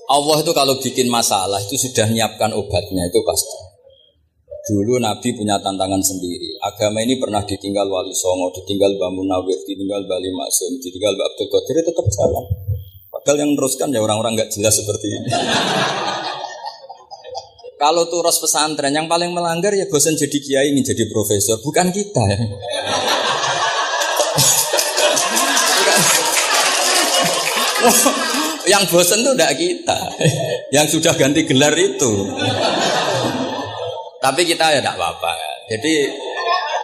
Allah itu kalau bikin masalah itu sudah nyiapkan obatnya, itu pasti. Dulu Nabi punya tantangan sendiri. Agama ini pernah ditinggal Wali Songo, ditinggal Mbah Munawir, ditinggal Bali Maksum, ditinggal Mbah Abdul Qadir, tetap jalan. Padahal yang meneruskan ya orang-orang nggak jelas seperti ini. Kalau turus pesantren yang paling melanggar ya bosan jadi kiai ingin jadi profesor, bukan kita ya. Yang bosan itu tidak kita, yang sudah ganti gelar itu. Tapi kita ya tidak apa-apa. Jadi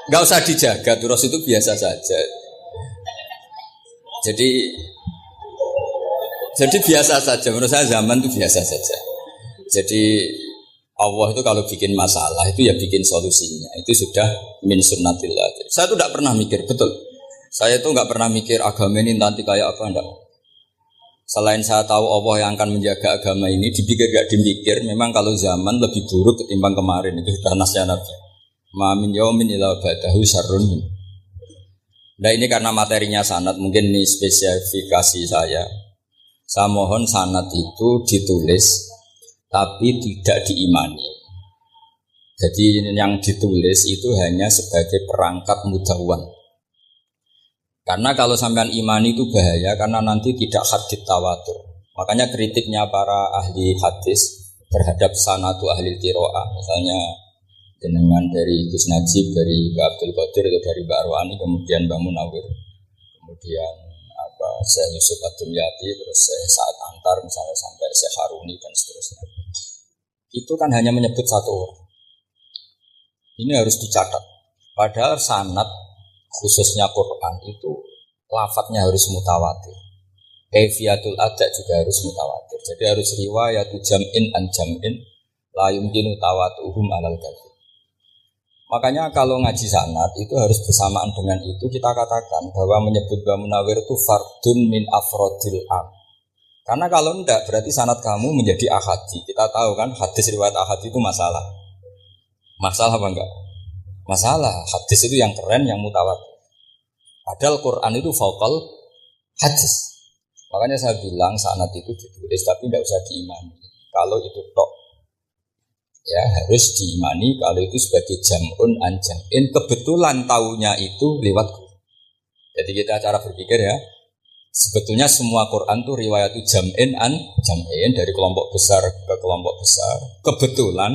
nggak usah dijaga, turus itu biasa saja. Jadi biasa saja. Menurut saya zaman itu biasa saja. Jadi Allah itu kalau bikin masalah itu ya bikin solusinya. Itu sudah min sunnatillah. Saya itu tidak pernah mikir, betul. Saya itu nggak pernah mikir agama ini nanti kayak apa, enggak. Selain saya tahu Allah yang akan menjaga agama ini, dipikir gak dimikir, memang kalau zaman lebih buruk ketimbang kemarin, itu sudah nasnya Nabi. Ma min yaumin illa ba'dahu syarrun min. Nah ini karena materinya sanad, mungkin ini spesifikasi saya. Saya mohon sanad itu ditulis, tapi tidak diimani. Jadi yang ditulis itu hanya sebagai perangkat mudawwan. Karena kalau sampean imani itu bahaya karena nanti tidak hadits tawatur. Makanya kritiknya para ahli hadis terhadap sanatu ahli qiraah, misalnya jenengan dari Gus Najib, dari Mbak Abdul Qadir atau dari Mbak Arwani, kemudian Mbak Munawir, kemudian Syekh Yusuf Ad-Dumyati, terus Syekh Sa'ad Antar misalnya sampai Syekh Haruni dan seterusnya. Itu kan hanya menyebut satu orang. Ini harus dicatat. Padahal sanad khususnya Quran itu lafadznya harus mutawatir. Kaifiyatul ada juga harus mutawatir. Jadi harus riwayatu jam'in an jam'in la yumkinu tawatuhum alal kadzib. Makanya kalau ngaji sanad itu harus bersamaan dengan itu kita katakan bahwa menyebut Mbah Munawir itu fardun min afrodil am. Karena kalau enggak berarti sanad kamu menjadi ahadi. Kita tahu kan hadis riwayat ahadi itu masalah. Masalah apa enggak? Masalah, hadis itu yang keren, yang mutawatir. Padahal Quran itu fauqal hadis. Makanya saya bilang sanad itu ditulis tapi tidak usah diimani. Kalau itu tok, ya harus diimani kalau itu sebagai jam'un an jam'in. Kebetulan taunya itu lewat Quran. Jadi kita cara berpikir ya, sebetulnya semua Quran itu riwayat itu jam'in an jam'in dari kelompok besar ke kelompok besar. Kebetulan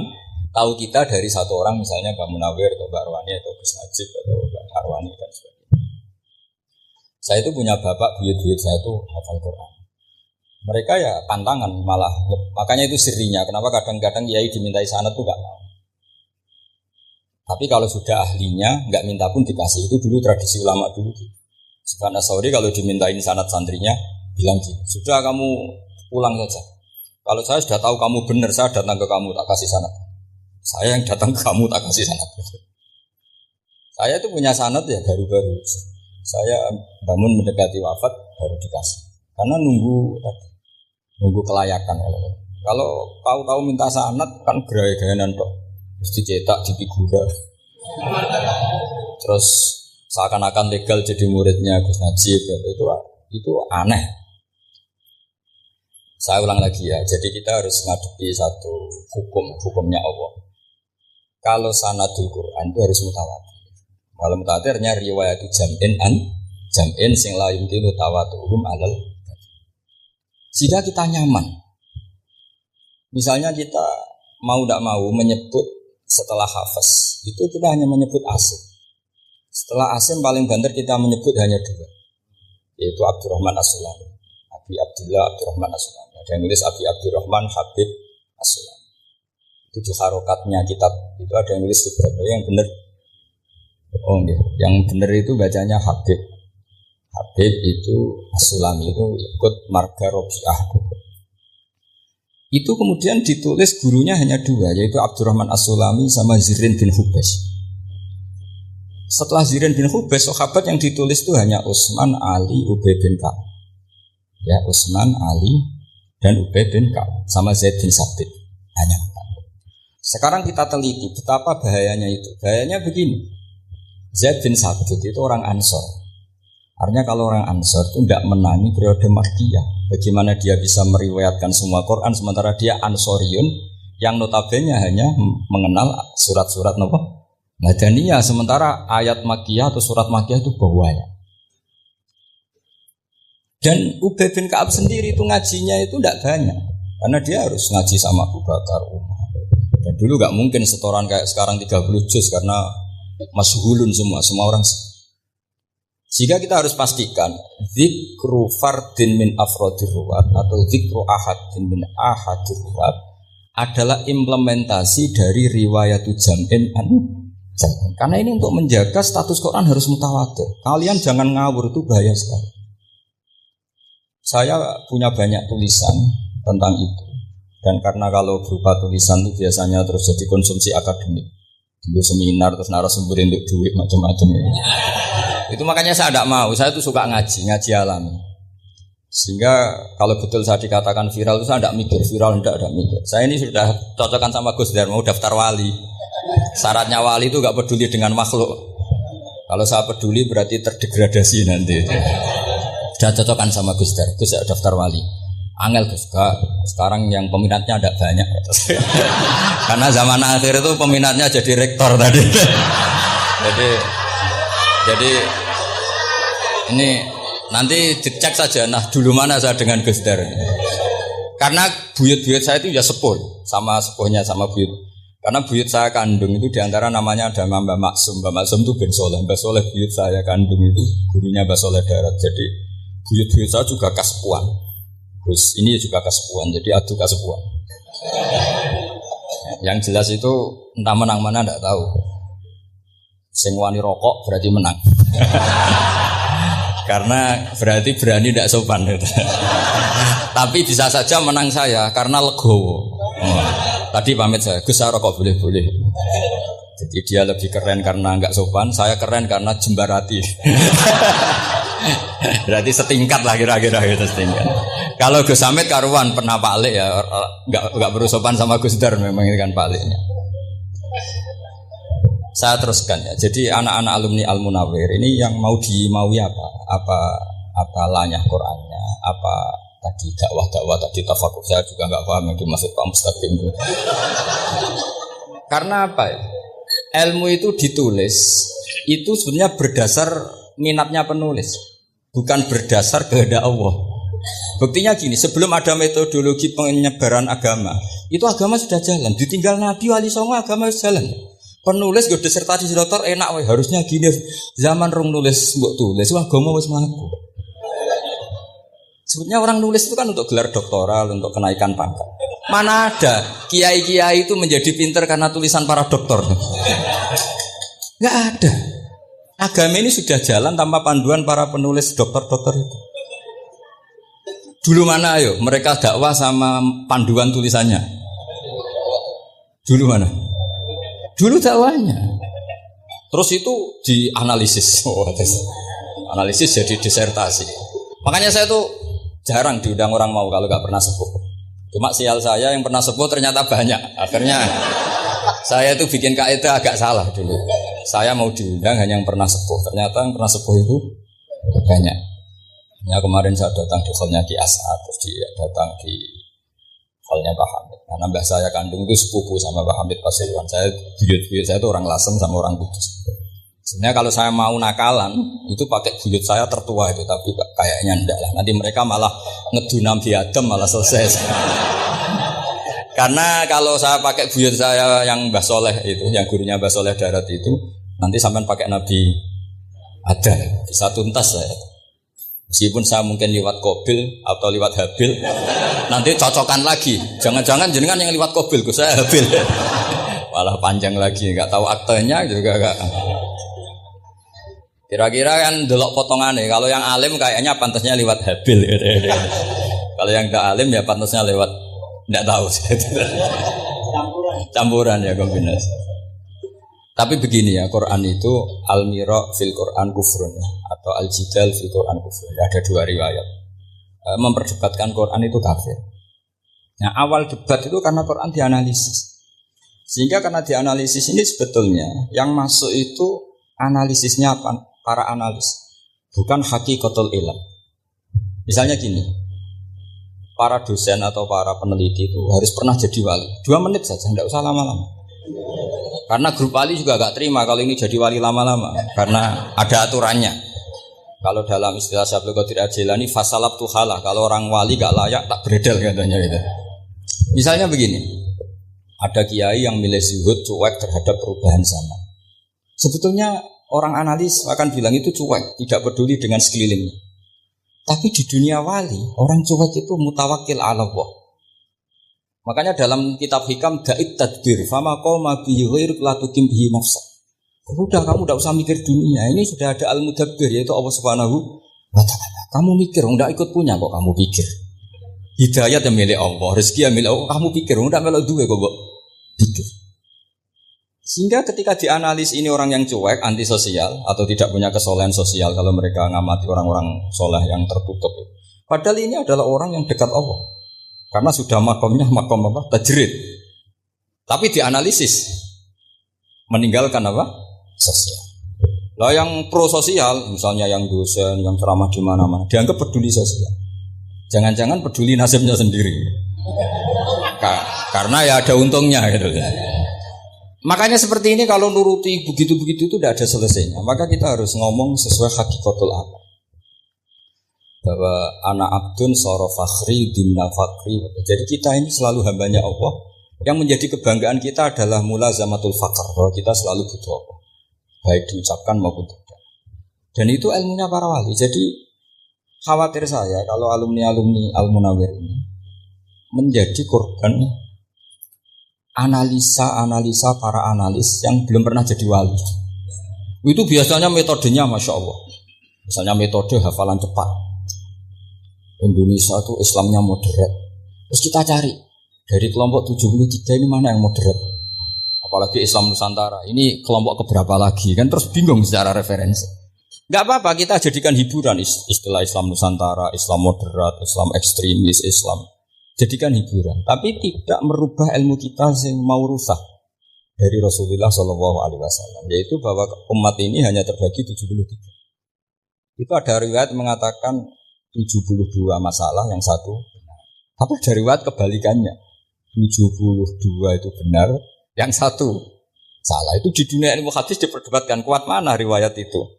tahu kita dari satu orang misalnya Mbak Munawir atau Mbak Arwani atau Gus Najib atau Mbak Arwani dan sebagainya. Saya itu punya bapak, buyut-buyut saya itu hafal Quran. Mereka ya pantangan malah, makanya itu sirinya. Kenapa kadang-kadang kiai dimintai sanad itu gak mau. Tapi kalau sudah ahlinya nggak minta pun dikasih. Itu dulu tradisi ulama dulu. Subhanallah Sauri kalau dimintain sanad santrinya bilang gini, sudah kamu pulang saja. Kalau saya sudah tahu kamu benar, saya datang ke kamu tak kasih sanad. Saya yang datang ke kamu tak kasih sanad. Saya itu punya sanad ya baru-baru. Saya bangun mendekati wafat baru dikasih. Karena nunggu kelayakan. Kalau tahu-tahu minta sanad kan gaya-gayanan tok. Terus dicetak di figura. Terus seakan-akan legal jadi muridnya Gus Najib. Itu aneh. Saya ulang lagi ya. Jadi kita harus ngadepi satu hukumnya Allah. Kalau sanadul Quran itu harus mutawatir. Kalau mutawatirnya riwayat jam'in an jam'in sing la yumkinu tawatuhum alal. Jika kita nyaman, misalnya kita mau tidak mau menyebut setelah hafaz, itu kita hanya menyebut asim. Setelah asim paling banter kita menyebut hanya dua, yaitu Abdurrahman As-Sulami, Abi Abdullah Abdurrahman As-Sulami. Ada yang nulis Abi Abdurrahman Habib As-Sulami. Itu di harokatnya kitab itu ada yang nulis Subhanallah yang benar. Oh enggak, yang benar itu bacanya Habib. Habib itu As-Sulami itu ikut marga Robi'ah. Itu kemudian ditulis gurunya hanya dua, yaitu Abdurrahman As-Sulami sama Zirin bin Hubes. Setelah Zirin bin Hubes, sahabat yang ditulis itu hanya Utsman, Ali, Ubay bin Ka'ab. Ya, Utsman, Ali, dan Ubay bin Ka'ab sama Zaid bin Sabit. Hanya empat. Sekarang kita teliti betapa bahayanya itu. Bahayanya begini. Zaid bin Sabit itu orang Ansor. Artinya kalau orang Ansor itu tidak menangi periode Makkiyah. Bagaimana dia bisa meriwayatkan semua Quran sementara dia Ansoriun yang notabene hanya mengenal surat-surat Madaniyah, sementara ayat Makkiyah atau surat Makkiyah itu bawahnya. Dan Ubay bin Ka'ab sendiri itu ngajinya itu tidak banyak, karena dia harus ngaji sama Abu Bakar, Umar. Dan dulu nggak mungkin setoran kayak sekarang 30 juz karena masyhulun semua orang. Sehingga kita harus pastikan zikru fardin min afrodir ruwat atau zikru ahadin min ahadir ruwat adalah implementasi dari riwayatu jam'in an jam'in. Karena ini untuk menjaga status Quran harus mutawatir. Kalian jangan ngawur, itu bahaya sekali. Saya punya banyak tulisan tentang itu. Dan karena kalau berupa tulisan itu biasanya terus jadi konsumsi akademik. Dulu seminar terus narasumber untuk duit macam-macam. Itu makanya saya tidak mau. Saya itu suka ngaji alami. Sehingga kalau betul saya dikatakan viral itu saya tidak mikir, viral tidak mikir. Saya ini sudah cocokkan sama Gus Dar, mau daftar wali. Syaratnya wali itu gak peduli dengan makhluk. Kalau saya peduli berarti terdegradasi nanti. Sudah cocokkan sama Gus Dar, Gus saya daftar wali. Angel Gus, sekarang yang peminatnya tidak banyak. Karena zaman akhir itu peminatnya jadi rektor tadi. Jadi ini nanti dicek saja, nah dulu mana saya dengan Gus Dar. Karena buyut-buyut saya itu ya sepuh, sama sepuhnya sama buyut. Karena buyut saya kandung itu diantara namanya ada Mbak Maksum. Mbak Maksum itu bin Soleh. Mbak Soleh buyut saya kandung itu gurunya Mbak Soleh Darat. Jadi buyut-buyut saya juga kasepuan. Terus ini juga kasepuan, jadi adu kasepuan. Yang jelas itu entah menang mana tidak tahu. Sing wani rokok berarti menang. Karena berarti berani tidak sopan. Tapi bisa saja menang saya karena legowo. Tadi pamit saya, Gus saya rokok boleh-boleh. Jadi dia lebih keren karena enggak sopan, saya keren karena jembarati. Berarti setingkat lah kira-kira gitu, setingkat. Kalau Gus Hamid karuan pernah Pak Alik ya, enggak perlu sopan sama Gus Dar, memang ini kan Pak Aliknya. Saya teruskan ya. Jadi anak-anak alumni Al Munawwir ini yang mau dimaui apa? Apa lanyah Qur'annya? Apa tadi dakwah tadi tafakur? Saya juga enggak paham yang dimaksud Pak Mustaqim itu. Karena apa ya? Ilmu itu ditulis itu sebenarnya berdasar minatnya penulis, bukan berdasar kehendak Allah. Buktinya gini, sebelum ada metodologi penyebaran agama, itu agama sudah jalan. Ditinggal Nabi Wali Songo agama sudah jalan. Penulis gue disertasi dokter enak, weh harusnya gini. Zaman rong nulis mbok tulis, wah agama wis mlaku. Sebetulnya orang nulis itu kan untuk gelar doktoral, untuk kenaikan pangkat. Mana ada kiai-kiai itu menjadi pinter karena tulisan para doktor? Nggak ada. Agama ini sudah jalan tanpa panduan para penulis dokter-dokter itu. Dulu mana ayo mereka dakwah sama panduan tulisannya? Dulu mana? Dulu dakwahnya. Terus itu dianalisis. Analisis jadi disertasi. Makanya saya tuh jarang diundang orang mau kalau nggak pernah sepuh. Cuma sial saya yang pernah sepuh ternyata banyak. Akhirnya saya tuh bikin kaidah agak salah dulu. Saya mau diundang hanya yang pernah sepuh. Ternyata yang pernah sepuh itu banyak. Ya kemarin saya datang di hallnya Ki As'ad, terus dia datang di hallnya Pak Hamid. Karena mbah saya kandung itu sepupu sama Pak Hamid Pasuruan. Saya buyut-buyut saya itu orang Lasem sama orang Kudus. Sebenarnya kalau saya mau nakalan itu pakai buyut saya tertua itu, tapi kayaknya enggak lah. Nanti mereka malah ngedunam di Adam malah selesai. Karena kalau saya pakai buyut saya yang Mbah Soleh itu, yang gurunya Mbah Soleh Darat itu, nanti sampean pakai Nabi Adam bisa tuntas saya. Meskipun saya mungkin lewat Qabil atau lewat Habil, nanti cocokkan lagi. Jangan-jangan jenengan yang lewat Qabil, saya Habil. Malah panjang lagi, nggak tahu aktenya juga nggak. Kira-kira kan delok potongannya. Kalau yang alim kayaknya pantasnya lewat Habil. Kalau yang tidak alim ya pantasnya lewat tidak tahu. Campuran ya, kombinasi. Tapi begini ya, Quran itu al-mira fil Quran kufrun atau al-jidal fil Quran kufrun. Ada dua riwayat. Memperdebatkan Quran itu kafir. Nah, awal debat itu karena Quran dianalisis. Sehingga karena dianalisis ini sebetulnya yang masuk itu analisisnya para analis, bukan hakikatul ilm. Misalnya gini, para dosen atau para peneliti itu harus pernah jadi wali. 2 menit saja, tidak usah lama-lama. Karena grup wali juga gak terima kalau ini jadi wali lama-lama, karena ada aturannya. Kalau dalam istilah Syaikhul Qadir Al-Jilani, fasalab tuhalah, kalau orang wali gak layak tak beredel katanya gitu. Misalnya begini, ada kiai yang milih zuhud cuek terhadap perubahan zaman. Sebetulnya orang analis akan bilang itu cuek, tidak peduli dengan sekelilingnya. Tapi di dunia wali, orang cuek itu mutawakkil ala Allah. Makanya dalam kitab hikam da'id tadbir, fama qoma bihi ghairu la tuqim bihi nafsa. Udah kamu tidak usah mikir dunia, ini sudah ada al-mudabbir yaitu Allah Subhanahu wa taala. Kamu mikir, enggak ikut punya kok kamu pikir. Hidayat yang milik Allah, rezeki yang milik Allah, kamu pikir, enggak melok duwe kok pikir. Sehingga ketika dianalisis ini orang yang cuek, antisosial atau tidak punya kesolehan sosial kalau mereka ngamati orang-orang soleh yang tertutup. Padahal ini adalah orang yang dekat Allah. Karena sudah makomnya makom apa? Tajrid. Tapi dianalisis meninggalkan apa? Sosial. Lah yang pro sosial, misalnya yang dosen, yang ceramah di mana-mana, dianggap peduli sosial. Jangan-jangan peduli nasibnya sendiri. Karena ya ada untungnya gitu. Makanya seperti ini kalau nuruti begitu-begitu itu tidak ada selesainya. Maka kita harus ngomong sesuai hakikatul amr. Bahwa anak abdun soro fakhri dimna fakri. Jadi kita ini selalu hambanya Allah. Yang menjadi kebanggaan kita adalah mulazamatul fakr, bahwa kita selalu butuh Allah, baik diucapkan maupun tidak. Dan itu ilmunya para wali. Jadi khawatir saya kalau alumni-alumni Al-Munawwir ini menjadi korban analisa para analis yang belum pernah jadi wali. Itu biasanya metodenya Masya Allah. Misalnya metode hafalan cepat. Indonesia itu Islamnya moderat. Terus kita cari dari kelompok 73 ini mana yang moderat. Apalagi Islam Nusantara. Ini kelompok keberapa lagi kan, terus bingung secara referensi. Gak apa-apa, kita jadikan hiburan istilah Islam Nusantara, Islam moderat, Islam ekstremis, Islam. Jadikan hiburan, tapi tidak merubah ilmu kita yang mau rusak dari Rasulullah SAW, yaitu bahwa umat ini hanya terbagi 73. Itu ada riwayat mengatakan 72 masalah, yang satu benar. Tapi ada riwayat kebalikannya, 72 itu benar, yang satu salah. Itu di dunia ilmu hadis diperdebatkan kuat mana riwayat itu.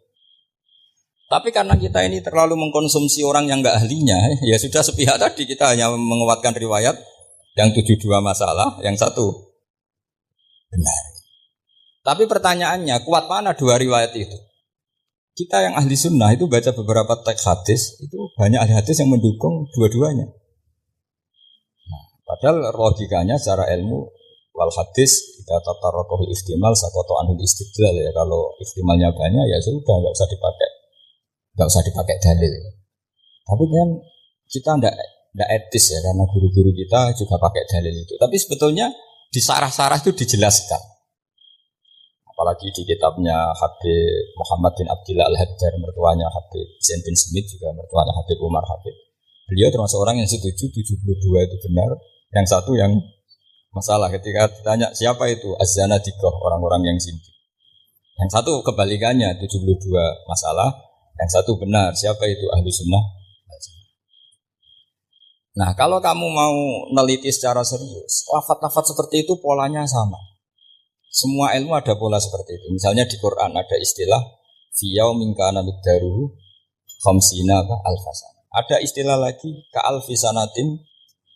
Tapi karena kita ini terlalu mengkonsumsi orang yang enggak ahlinya, ya sudah sepihak tadi kita hanya menguatkan riwayat yang 72 masalah, yang satu benar. Tapi pertanyaannya, kuat mana dua riwayat itu? Kita yang ahli sunnah itu baca beberapa teks hadis, itu banyak ahli hadis yang mendukung dua-duanya. Nah, padahal logikanya secara ilmu, wal hadis kita tatarrokohul ihtimal sakoto anul istidlal, ya kalau ihtimalnya banyak ya sudah enggak usah dipakai dalil. Tapi kan kita ndak etis ya, karena guru-guru kita juga pakai dalil itu. Tapi sebetulnya di sarah-sarah itu dijelaskan. Apalagi di kitabnya Habib Muhammad bin Abdillah Al-Haddar, mertuanya Habib Zain bin Smith, juga mertuanya Habib Umar Habib. Beliau termasuk orang yang setuju 72 itu benar, yang satu yang masalah. Ketika ditanya siapa itu Az-Zanadiqah, orang-orang yang zindik. Yang satu kebalikannya, 72 masalah. Yang satu benar, siapa itu ahli sunnah? Nah, kalau kamu mau neliti secara serius, lafaz-lafaz seperti itu polanya sama. Semua ilmu ada pola seperti itu. Misalnya di Quran ada istilah fiyau minkana miqdaruhu khamsina alfasana. Ada istilah lagi ka alfisanatin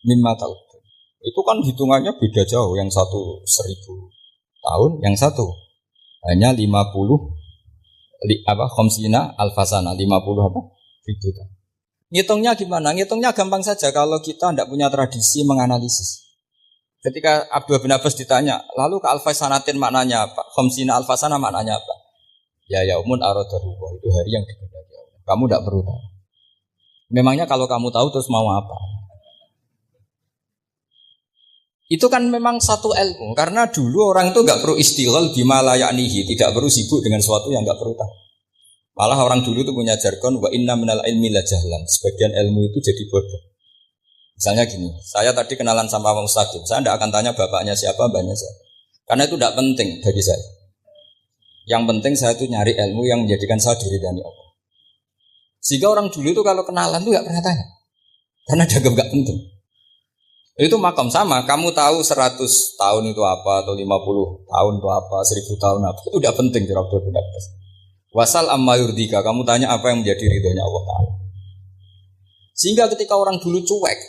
mimma ta'udun. Itu kan hitungannya beda jauh. Yang satu 1000 tahun, yang satu hanya 50 khamsina alfasana, 50 ribu tahun. Ngitungnya gimana? Ngitungnya gampang saja kalau kita tidak punya tradisi menganalisis. Ketika Abdul bin Abbas ditanya, lalu ke alfasanatin maknanya apa? Khamsina alfasana maknanya apa? Ya yaumun aradahu, itu hari yang dikehendaki Allah. Kamu tidak perlu tahu. Memangnya kalau kamu tahu terus mau apa? Itu kan memang satu ilmu, karena dulu orang itu enggak perlu istighal bima la ya'nihi, tidak perlu sibuk dengan sesuatu yang enggak perlu tahu. Malah orang dulu itu punya jargon wa inna minal ilmi la jahlan, sebagian ilmu itu jadi bodoh. Misalnya gini, saya tadi kenalan sama Pak Mustaqim, saya tidak akan tanya bapaknya siapa, mbaknya siapa, karena itu tidak penting bagi saya. Yang penting saya itu nyari ilmu yang menjadikan saya diridani Allah. Sehingga orang dulu itu kalau kenalan itu enggak pernah tanya, karena dianggap enggak penting. Itu makam sama, kamu tahu 100 tahun itu apa, atau 50 tahun itu apa, 1000 tahun apa, itu udah penting kira Abdul bin Abbas. Wasal amma yurdika, kamu tanya apa yang menjadi ridhonya Allah Ta'ala. Sehingga ketika orang dulu cuek,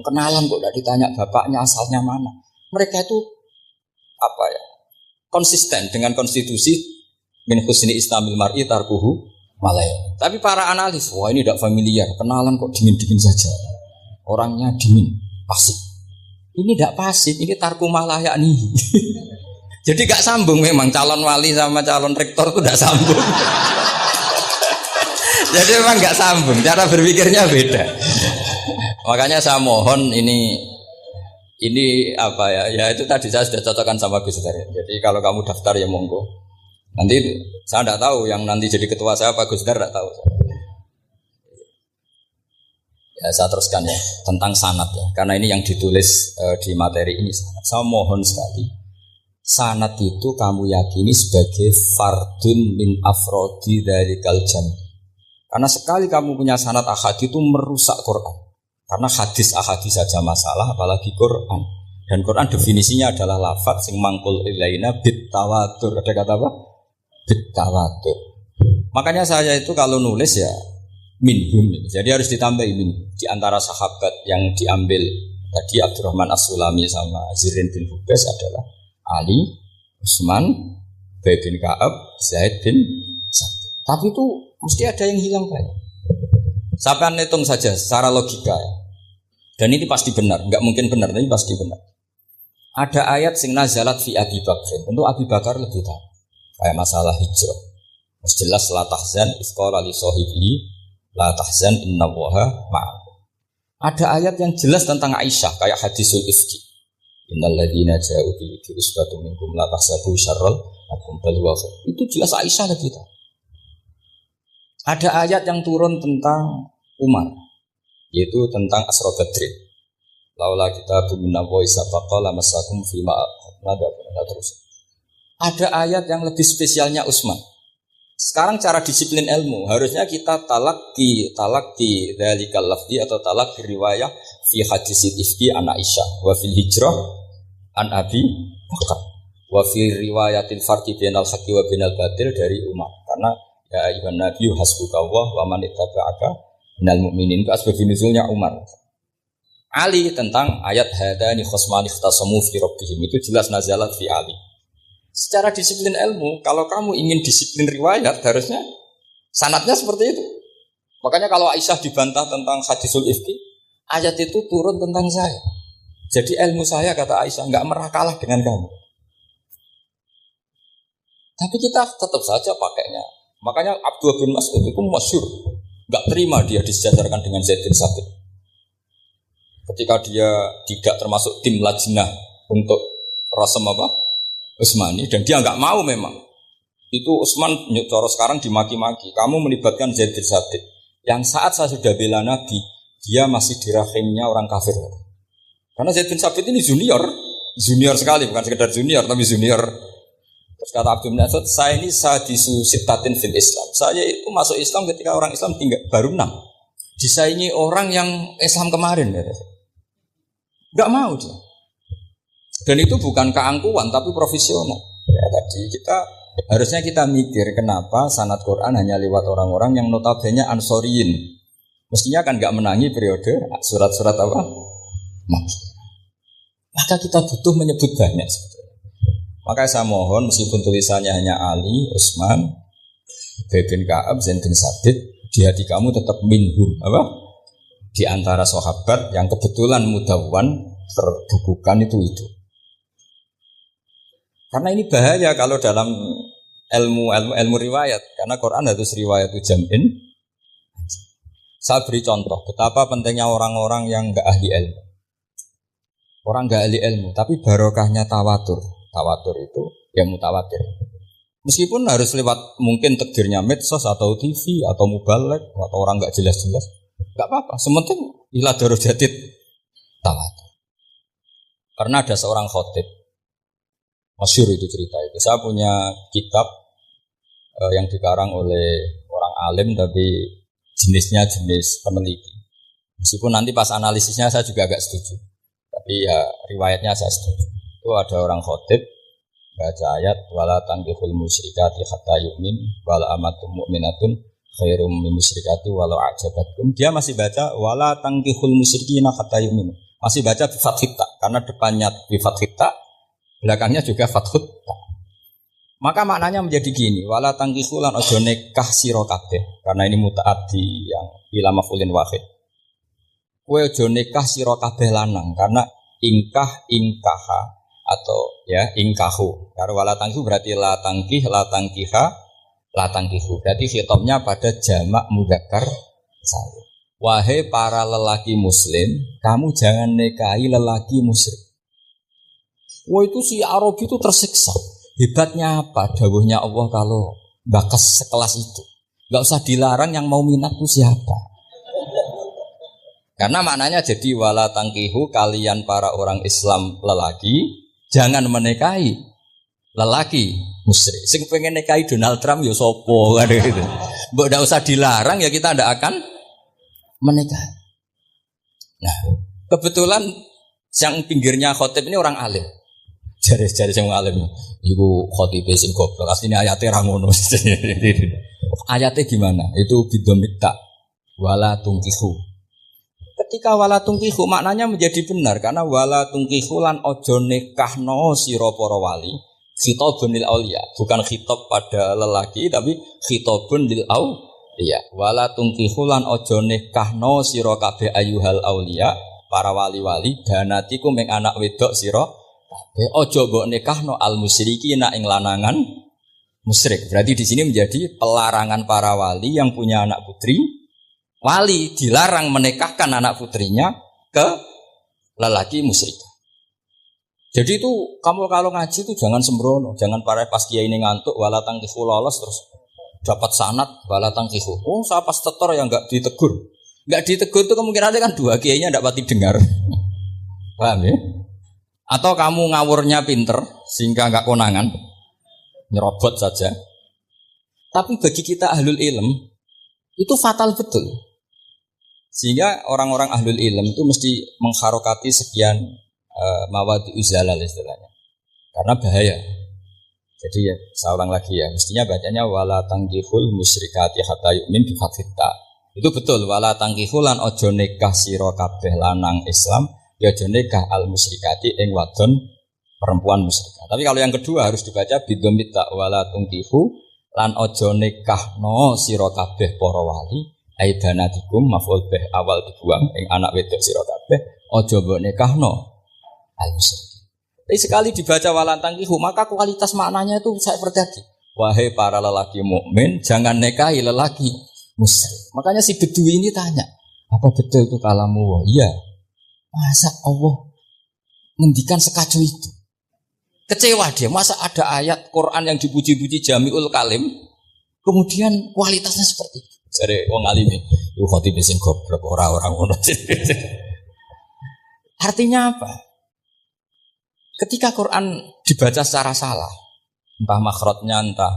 kenalan kok tidak ditanya bapaknya asalnya mana. Mereka itu apa ya, konsisten dengan konstitusi min husni islamil mar'i tarkuhu malaya. Tapi para analis, wah ini tidak familiar, kenalan kok dingin-dingin saja. Orangnya dingin, pasif. Ini tidak pasif, ini tarku malaya nih. Jadi gak sambung memang calon wali sama calon rektor itu tidak sambung. Jadi memang gak sambung, cara berpikirnya beda. Makanya saya mohon ini apa ya? Ya itu tadi saya sudah cocokkan sama Gus Dar. Jadi kalau kamu daftar ya monggo. Nanti saya tidak tahu yang nanti jadi ketua saya Pak Gus Dar tidak tahu. Ya saya teruskan ya tentang sanad ya. Karena ini yang ditulis di materi ini sanad. Saya mohon sekali. Sanad itu kamu yakini sebagai fardun min afrodi dari kaljam. Karena sekali kamu punya sanad ahad itu merusak Quran. Karena hadis ahadis saja masalah, apalagi Quran. Dan Quran definisinya adalah lafaz sing mangkul ilaina bit tawatur. Ada kata apa? Bit tawatur. Makanya saya itu kalau nulis ya minhum. Jadi harus ditambah min. Di antara sahabat yang diambil tadi Abdurrahman As-Sulami sama Zirin bin Hubes adalah Ali, Utsman, Ubay bin Ka'ab, Zaid bin Sabit. Tapi itu mesti ada yang hilang banyak. Sampai hitung saja secara logika ya. Dan ini pasti benar, enggak mungkin benar, tapi pasti benar. Ada ayat sing nazalat fi Abi Bakr. Tentu Abi Bakar lebih tahu. Kayak masalah hijrah. Mas jelas la tahzan isqala li sahibihi la tahzan innallaha ma'akum. Ada ayat yang jelas tentang Aisyah kayak hadisul ifki. Innal ladzina ja'u bil usbatum minkum la tahsabu syarral lakum bal huwa khair. Itu jelas Aisyah lebih tahu. Ada ayat yang turun tentang Umar, yaitu tentang Asra Badrin. Laula kita bumina wa isabaqa lamasakum fima nada terus. Ada ayat yang lebih spesialnya Utsman. Sekarang cara disiplin ilmu harusnya kita talaqi dzalikal lafzi atau talaqi riwayah fi hadisil ifki an Aisyah wa fil hijrah an Abi Bakar wa fi riwayatil farqi bainal haqqi wa bainal batil dari Umar. Karena ya ayuhan nabiyyu hasbukallah wa man ittaba'aka minal mu'minin, itu asbab nuzulnya Umar. Ali tentang ayat hadani khosmani ikhtasamu fi rabbihim, itu jelas nazalat fi Ali. Secara disiplin ilmu, kalau kamu ingin disiplin riwayat harusnya sanadnya seperti itu. Makanya kalau Aisyah dibantah tentang hadisul ifki, ayat itu turun tentang saya. Jadi ilmu saya kata Aisyah enggak merah kalah dengan kamu. Tapi kita tetap saja pakainya. Makanya Abdullah bin Mas'ud itu masyhur, enggak terima dia disejajarkan dengan Zaid bin Sabit. Ketika dia tidak termasuk tim lajnah untuk rasam apa? Utsmani, dan dia enggak mau memang. Itu Utsman cara sekarang dimaki-maki, kamu melibatkan Zaid bin Sabit. Yang saat saya sudah bela Nabi, dia masih di rahimnya orang kafir. Karena Zaid bin Sabit ini junior sekali, bukan sekedar junior tapi junior. Terus kata Abdul bin Mas'ud, saya ini sadisu sittatin fil Islam. Saya itu masuk Islam ketika orang Islam tinggal baru 6. Disaingi orang yang Islam kemarin. Enggak mau dia. Dan itu bukan keangkuhan tapi profesional. Ya tadi harusnya kita mikir kenapa sanad Quran hanya lewat orang-orang yang notabene ansoriyin. Mestinya kan enggak menangi periode surat-surat apa? Maka kita butuh menyebut banyak sebetulnya. Maka saya mohon meskipun tulisannya hanya Ali, Utsman, Ubay bin Ka'ab, Zaid bin Sabit, di hati kamu tetap minhum apa? Di antara sahabat yang kebetulan mudawwan terbukukan itu. Karena ini bahaya kalau dalam ilmu riwayat, karena Quran harus riwayat jam'in. Saya beri contoh betapa pentingnya orang-orang yang enggak ahli ilmu. Orang enggak ahli ilmu, tapi barokahnya tawatur. Tawatur itu yang mutawatir. Meskipun harus lewat mungkin takdirnya medsos atau TV atau mubalek atau orang enggak jelas-jelas, enggak apa-apa. Sementing ila darajatid tawatur. Karena ada seorang khatib, masyhur itu cerita itu. Saya punya kitab yang dikarang oleh orang alim tapi jenisnya jenis peneliti. Meskipun nanti pas analisisnya saya juga agak setuju. Tapi ya riwayatnya saya setuju. Itu ada orang khotib baca ayat wala tankihul musyrikati hatta yu'min wala amatum mu'minatun khairum min musyrikati walau a'jabatkum. Dia masih baca wala tankihul musyrikina hatta yu'min. Masih baca bi fathit ta karena depannya bi fathit ta, belakangnya juga fathut ta. Maka maknanya menjadi gini, wala tangkihu lan ojo nikah sira kabeh. Karena ini mutaaddi yang ila maf'ulin wahid. Kowe ojo nikah sira kabeh lanang karena ingkaha atau ya ingkahu. Karena wala tangkihu berarti la tangkih, la tangkiha, la tangkihu. Berarti khitabnya pada jamak mudzakkar salim. Wahai para lelaki muslim, kamu jangan nikahi lelaki musyrik. Wah itu si Arabi itu tersiksa. Hebatnya apa? Dawuhnya Allah kalau bakas sekelas itu. Gak usah dilarang, yang mau minat itu siapa? Karena maknanya jadi wala tangkihu, kalian para orang Islam lelaki jangan menikahi lelaki musyrik. Sing pengen nikahi Donald Trump ya sopo kan gitu. Mbok ndak usah dilarang ya kita ndak akan menikah. Nah, kebetulan yang pinggirnya khotib ini orang alim. Jari-jari yang alim. Iku khotib sing goblok. Asline ayate ra ngono. Ayatnya gimana? Itu bidomita wala tungkihu. Ketika wala tungkihu maknanya menjadi benar karena wala tungkihu lan ojo nikahno sira para wali. Khitabun lil auliya, bukan khitab pada lelaki tapi khitabun lil auliya. Wala tungkihu lan ojo nikahno sira kabeh ayyuhal auliya, para wali-wali banatikum ing anak wedok sira kabeh. Ojo mbok nikahno al musyrikina ing lanangan musyrik. Berarti di sini menjadi pelarangan para wali yang punya anak putri. Wali dilarang menikahkan anak putrinya ke lelaki musyrik. Jadi itu kamu kalau ngaji itu jangan sembrono, jangan para pas kiai ini ngantuk wala tangkihu lolos terus dapat sanad wala tangkihu. Oh, saya pas tetor yang enggak ditegur. Enggak ditegur itu kemungkinannya kan dua kiainya enggak pati dengar. Paham ya? Atau kamu ngawurnya pinter sehingga enggak konangan, nyerobot saja. Tapi bagi kita ahlul ilm itu fatal betul. Sehingga orang-orang ahlul ilm itu mesti mengharokati sekian mawadi uzalal istilahnya. Karena bahaya. Jadi ya, saya ulang lagi ya, mestinya bacanya wala tangkihul musyrikati hatta yu'min bi fathit ta. Itu betul, wala tangkihul lan ojo nikah sira kabeh lanang Islam, ya ojo nikah al musyrikati ing wadon perempuan musyrikah. Tapi kalau yang kedua harus dibaca bidomit ta wala tangkihu lan ojo nikahno sira kabeh para wali aidanatikum maf'ul bih awal dibuang ing anak wedok sira kabeh ojo mbok nikahno al musyrik. Tapi sekali dibaca walantangkihu maka kualitas maknanya itu saya terjadi. Wahai para lelaki mukmin jangan nikahi lelaki musyrik. Makanya si Bedui ini tanya, apa betul itu kalamu? Wah, iya. Masa Allah ngendikan sekacau itu? Kecewa dia, masa ada ayat Quran yang dipuji-puji jami'ul kalim kemudian kualitasnya seperti itu. Jadi wong alim itu khotib sing goblok orang-orang ngono. Artinya apa? Ketika Quran dibaca secara salah, entah makhrajnya, entah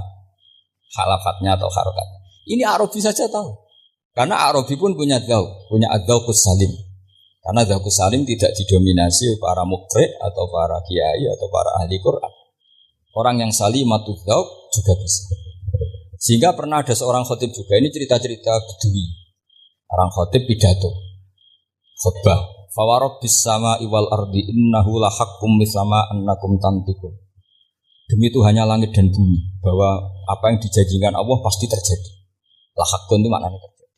halafatnya atau harokatnya, ini Arabi saja tahu. Karena Arabi pun punya adzauqus salim. Karena adzauqus salim tidak didominasi para muqri atau para kiai atau para ahli Quran. Orang yang salimatud dzauq juga bisa. Sehingga pernah ada seorang khotib juga, ini cerita-cerita Bedui. Orang khotib pidato, khutbah. Fawarabbis sama'i wal ardi innahu lahaqqum mislama annakum tantiqun. Demi Tuhannya langit dan bumi bahwa apa yang dijanjikan Allah pasti terjadi. Lahaqqun itu maknanya terjadi.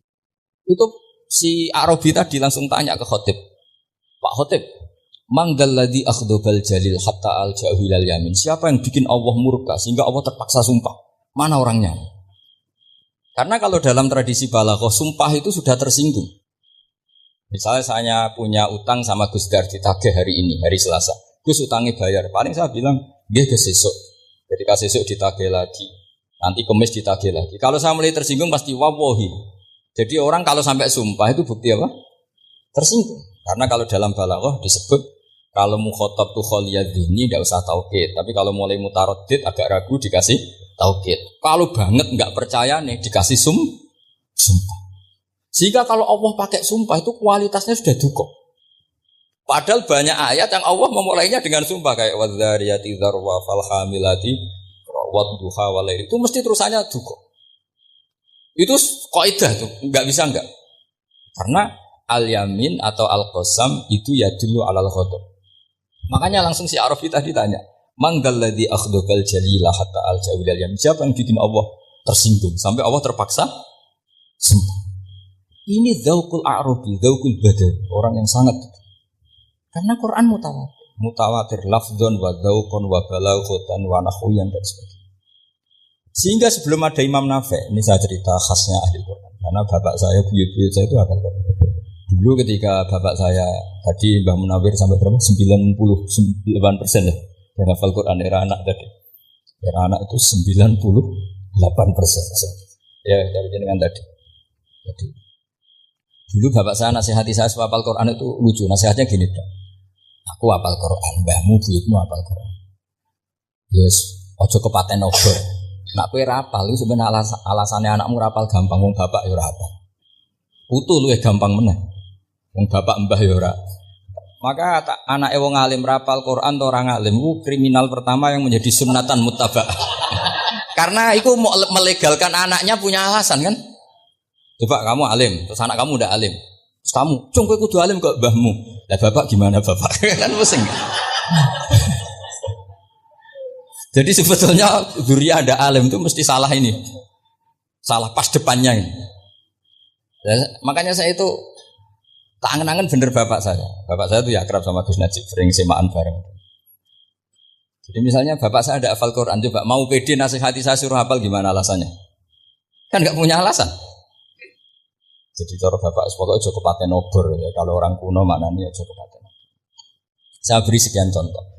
Itu si Arabi tadi langsung tanya ke khotib. Pak khotib, man dzalladzi akhdhabal jalil hatta al-jahilal yamin. Siapa yang bikin Allah murka sehingga Allah terpaksa sumpah? Mana orangnya? Karena kalau dalam tradisi balaghah sumpah itu sudah tersinggung. Misalnya saya punya utang sama Gus Dar ditagih hari ini, hari Selasa. Gus utangnya bayar. Paling saya bilang, dia besok. Ketika besok ditagih lagi, nanti Kamis ditagih lagi. Kalau saya mulai tersinggung pasti wawahi. Jadi orang kalau sampai sumpah itu bukti apa? Tersinggung. Karena kalau dalam balaghah disebut kalau mukhatab tu khaliyadzini tidak usah taukid. Tapi kalau mulai mutaraddid agak ragu dikasih taukid. Kalau banget enggak percaya nih dikasih sumpah. Sehingga kalau Allah pakai sumpah itu kualitasnya sudah cukup. Padahal banyak ayat yang Allah memulainya dengan sumpah kayak wadzariyati dzarwa fal hamilati wadduha walail. Itu mesti terusannya duga. Itu kaidah tuh, enggak bisa enggak. Karena al-yamin atau al-qasam itu ya dulu alal ghadab. Makanya langsung si Arafi tadi tanya, "Manggal ladzi akhdhal jalila hatta al-jawil al-yamin?" Siapa yang bikin Allah tersinggung sampai Allah terpaksa sembah. Ini dzauqul a'rabi, dzauqul badawi, orang yang sangat. Karena Quran mutawatir lafdzon wa dzauqon wa balaghatan wa nahwiyan dan sebagainya. Sehingga sebelum ada Imam Nafi', ini saya cerita khasnya ahli Quran. Karena bapak saya, buyut-buyut saya itu hafal Quran. Dulu ketika bapak saya tadi Mbah Munawir sampai berapa? 98% ya. Yang hafal Quran era anak tadi. Era anak itu 98%. Ya, dari jenengan tadi. Jadi dulu bapak saya nasihati saya supaya hafal Quran itu lucu. Nasihatnya gini, Dok. Aku hafal Quran, mbahmu buyutmu hafal Quran. Yes, ojo kepaten obor. Nak kowe rapal itu sebenarnya alasannya anakmu rapal gampang, wong bapak ya ora apal. Putu luwih gampang meneh. Wong bapak mbah ya ora. Maka anake wong alim rapal Quran atau orang alim itu kriminal pertama yang menjadi sunnatan muttaba'ah. Karena itu mau melegalkan anaknya punya alasan kan? Coba kamu alim, terus anak kamu udah alim. Terus kamu, "Cung kowe kudu alim kok mbahmu." Lah bapak gimana bapak? Kan pusing. Jadi sebetulnya dzurriyyah ada alim itu mesti salah ini. Salah pas depannya ini. Makanya saya itu tak angen-angen bener bapak saya. Bapak saya itu ya akrab sama Gus Najib, sering semaan bareng. Jadi misalnya bapak saya ada hafal Quran, coba mau pede nasihati saya suruh hafal gimana alasannya? Kan nggak punya alasan. Jadi cara bapak pokoknya joko paten obor ya. Kalau orang kuno maknanya joko paten. Saya beri sekian contoh.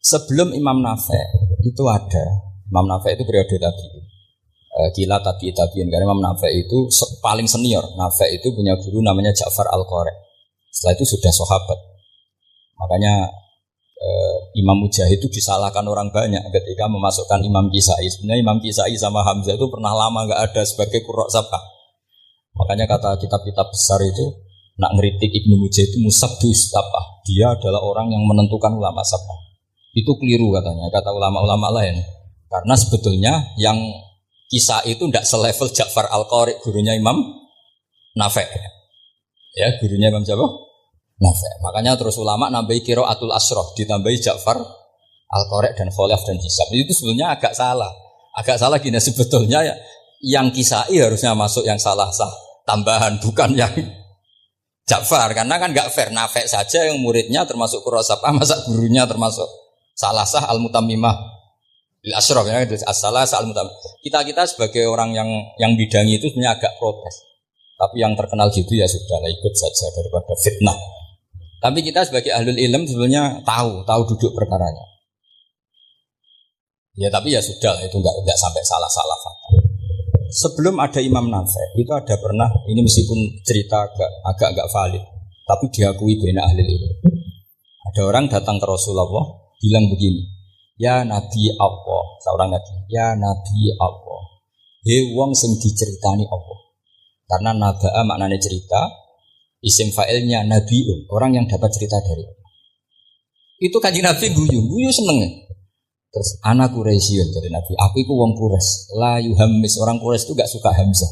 Sebelum Imam Nafi' itu ada. Imam Nafi' itu periode tabi'in. Gila tabi'in karena Imam Nafi' itu paling senior. Nafi' itu punya guru namanya Ja'far Al-Qari. Setelah itu sudah sahabat. Makanya Imam Mujahid itu disalahkan orang banyak ketika memasukkan Imam Kisai. Sebenarnya Imam Kisai sama Hamzah itu pernah lama nggak ada sebagai qurra sab'ah. Makanya kata kitab-kitab besar itu nak ngeritik Ibnu Mujahid itu musabbi sab'ah. Dia adalah orang yang menentukan ulama sab'ah. Itu keliru katanya, kata ulama-ulama lain. Karena sebetulnya yang Kisah itu tidak selevel Ja'far Al-Qari, gurunya Imam Nafi'. Ya, gurunya Imam siapa? Nafi'. Makanya terus ulama nambahi qiraatul asyrah, ditambahi Ja'far Al-Qari dan Khalaf dan Hisab. Itu sebetulnya agak salah. Agak salah gini, sebetulnya ya, yang Kisai harusnya masuk yang salah sah tambahan, bukan yang Ja'far. Karena kan enggak fair, Nafi' saja yang muridnya termasuk Qurrasabah, masa gurunya termasuk salah sah al-mutammimah bil asyraf ya, as-salah sah al-mutammimah. Kita sebagai orang yang bidangi itu sebenarnya agak protes. Tapi yang terkenal gitu ya sudahlah, ikut saja daripada fitnah. Tapi kita sebagai ahlul ilm sebenarnya tahu duduk perkaranya. Ya tapi ya sudah itu enggak sampai salah-salah fatal. Sebelum ada Imam Nafi' itu ada pernah, ini meskipun cerita agak valid, tapi diakui baina ahlul ilm. Ada orang datang ke Rasulullah bilang begini, "Ya Nabi Allah," seorang Nabi, "Ya Nabi Allah, he wong sing diceritani Allah." Karena naba'a maknanya cerita, isim fa'ilnya nabiun, orang yang dapat cerita dari Allah. Itu kanjeng Nabi guyu seneng. Terus anak Quraisyun dari Nabi, aku itu wong Quraisy, la yuhammis, orang Quraisy itu gak suka hamzah.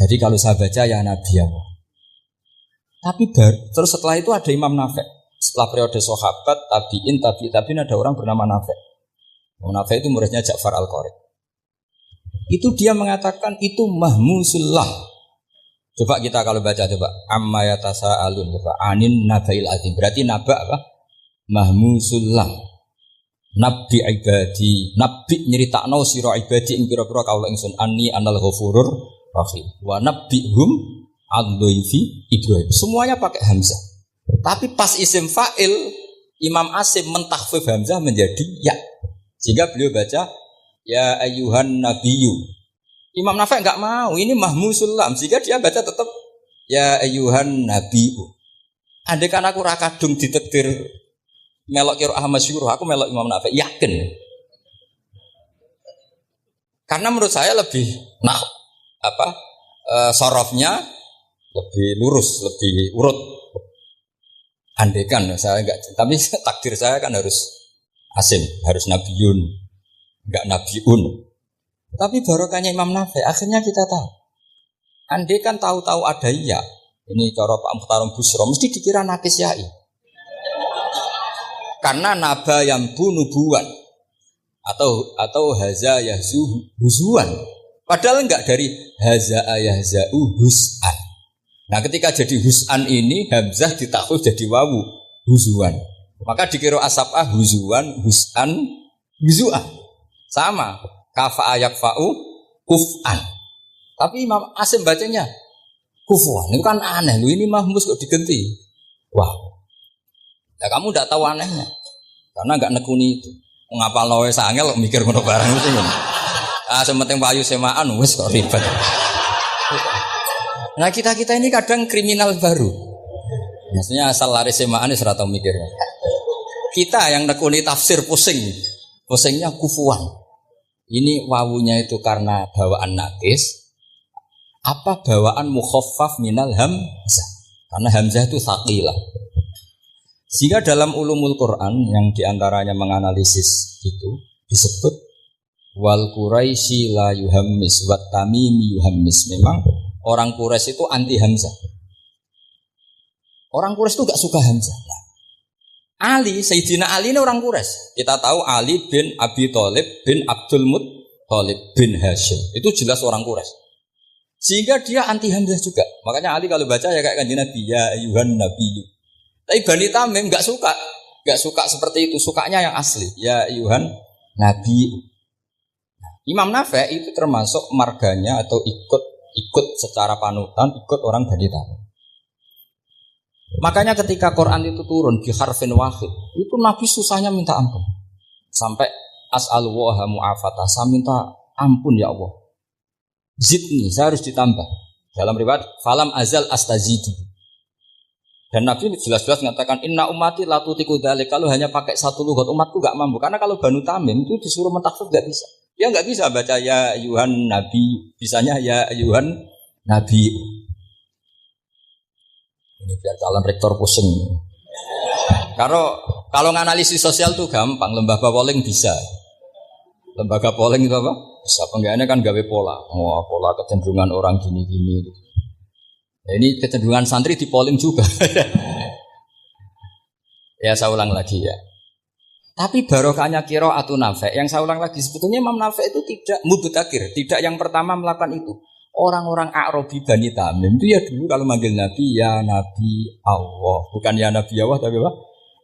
Jadi kalau saya baca ya Nabi Allah. Tapi terus setelah itu ada Imam Nafi'. Setelah periode sahabat, tabi'in ada orang bernama Nafi'. Nafi' itu muridnya Ja'far Al-Qari. Itu dia mengatakan itu mahmusullah. Coba kita kalau baca coba amma yatasaalun, coba anin nabail azim. Berarti naba apa? Mahmusullah. Nabi ibadi, nabi nyeritakno sira ibadi ing pira-pira kawula ingsun anni anal ghafurur rahim. Wa nabbihum ad-dhaifi Ibrahim. Semuanya pakai hamzah. Tapi pas isim fa'il Imam Asim mentakhfif hamzah menjadi ya. Sehingga beliau baca ya ayyuhan nabiyyu. Imam Nafi' enggak mau, ini mahmusul lam. Sehingga dia baca tetap ya ayyuhan nabiyyu. Andai kan aku ra kadung ditakdir melok qiraah masyhur, aku melok Imam Nafi' yakin. Karena menurut saya lebih sorofnya lebih lurus, lebih urut. Andekan saya enggak, tapi takdir saya kan harus Asim, harus Nabiun, enggak Nabiun. Tapi barokahnya Imam Nafi, akhirnya kita tahu. Andekan tahu-tahu ada iya, ini cara Pak Muhtaram Busro, mesti dikira nakis yai. Karena naba yang nubuwan atau haza yahzu huzuan. Padahal enggak dari haza yahza'u hus'an. Nah ketika jadi hus'an ini hamzah ditakhuf jadi wawu huzuan. Maka dikira asabah huzuan hus'an huzuan. Sama kafa yakfa'u kuf'an. Tapi Imam Asim bacanya kufuan. Itu kan aneh. Lu ini mahmus kok diganti. Wow. Ya kamu enggak tahu anehnya. Karena enggak nekuni itu. Ngapal lawe sangel mikir ngono barang mesti ngono. Sementing payu semaan wis kok ribet. Nah kita ini kadang kriminal baru. Maksudnya asal lari semaan wis ora tau mikir. Kita yang nekuni tafsir pusing. Pusingnya kufuan. Ini wawunya itu karena bawaan nakis. Apa bawaan mukhaffaf minal hamzah? Karena hamzah itu tsaqilah. Sehingga dalam ulumul Quran yang diantaranya menganalisis itu disebut wal Quraisy la yuhammis wat tamimi yuhammis. Memang orang Quraisy itu anti hamzah. Orang Quraisy itu gak suka hamzah. Nah, Ali, Sayyidina Ali ini orang Quraisy. Kita tahu Ali bin Abi Thalib bin Abdul Muttalib bin Hashim. Itu jelas orang Quraisy. Sehingga dia anti hamzah juga. Makanya Ali kalau baca ya kayak Kanjeng Nabi ya ayyuhan nabiyyu. Tapi Bani Tamim gak suka seperti itu, sukanya yang asli. Ya Yuhan Nabi. Imam Nafi itu termasuk marganya atau ikut secara panutan, ikut orang Bani Tamim. Makanya ketika Quran itu turun di harfin wahid, itu Nabi susahnya minta ampun. Sampai as'alullaha mu'afata, saya minta ampun ya Allah. Zidni, saya harus ditambah. Dalam riwayat falam azal astazidu. Dan Nabi jelas-jelas mengatakan inna ummati la tutiku dzalik. Kalau hanya pakai satu lughat umatku enggak mampu. Karena kalau Banu Tamim itu disuruh mentakhfif enggak bisa. Dia enggak bisa baca ya Yuhan Nabi, bisanya ya Yuhan Nabi. Ini biar calon rektor pusing. Kalau nganalisis sosial tuh gampang, lembaga polling bisa. Lembaga polling itu apa? Bisa penggawaannya kan gawe pola. Oh, pola kecenderungan orang gini-gini gitu. Ini kecenderungan santri di polling juga. Ya saya ulang lagi ya. Tapi barokahnya qiraatun Nafi'. Yang saya ulang lagi sebetulnya Imam Nafi' itu tidak mubtakir, tidak yang pertama melakukan itu. Orang-orang A'rabi Bani Tamim itu ya dulu kalau manggil Nabi ya Nabi Allah, bukan ya Nabi Allah tapi apa?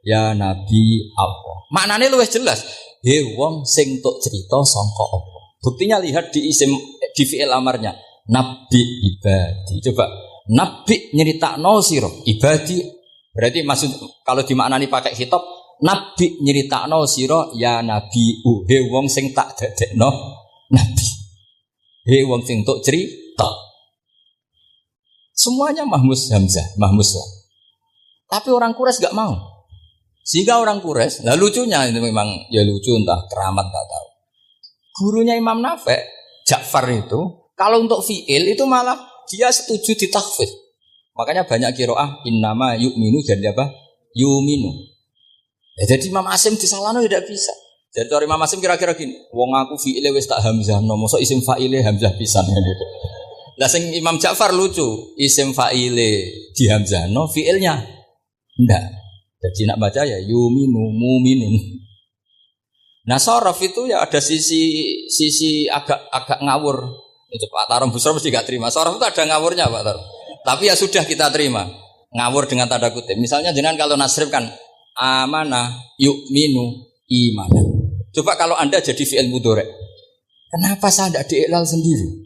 Ya Nabi Allah. Maknanya luwih jelas. He wong sing tok cerita sangka Allah. Buktinya lihat di isim di fi'il amarnya. Nabi ibadi. Coba Nabi nyeritakno sira ibadi, berarti maksud kalau dimaknani pakai khitab Nabi nyeritakno sira ya nabi he wong sing tak dadekno nabi, he wong sing tok cerita. Semuanya mahmus hamzah, mahmus lah. Tapi orang Quraisy gak mau. Sehingga orang Quraisy, lah lucunya itu memang ya lucu entah keramat gak tahu. Gurunya Imam Nafi' Ja'far itu kalau untuk fi'il itu malah dia setuju ditakhfif. Makanya banyak qiraah innama yu'minu jadi apa? Yu'minu. Ya, jadi Imam Asim disalahno tidak bisa. Jadi cara Imam Asim kira-kira gini, wong aku fi'ile wis tak hamzah no, mosok isim fa'ile hamzah pisan gitu. Lah sing Imam Ja'far lucu, isim fa'ile di hamzah no, fi'ilnya enggak. Jadi nak baca ya yu'minu mu'minun. Nah sorof itu ya ada sisi agak ngawur. Itu Pak Tarom Busro mesti gak terima. Sorof itu ada ngawurnya Pak Tarom. Tapi ya sudah kita terima. Ngawur dengan tanda kutip. Misalnya dengan kalau nasrif kan amanah yu'minu imanan. Coba kalau Anda jadi fi'il mudhari'. Kenapa saya tidak diiklal sendiri?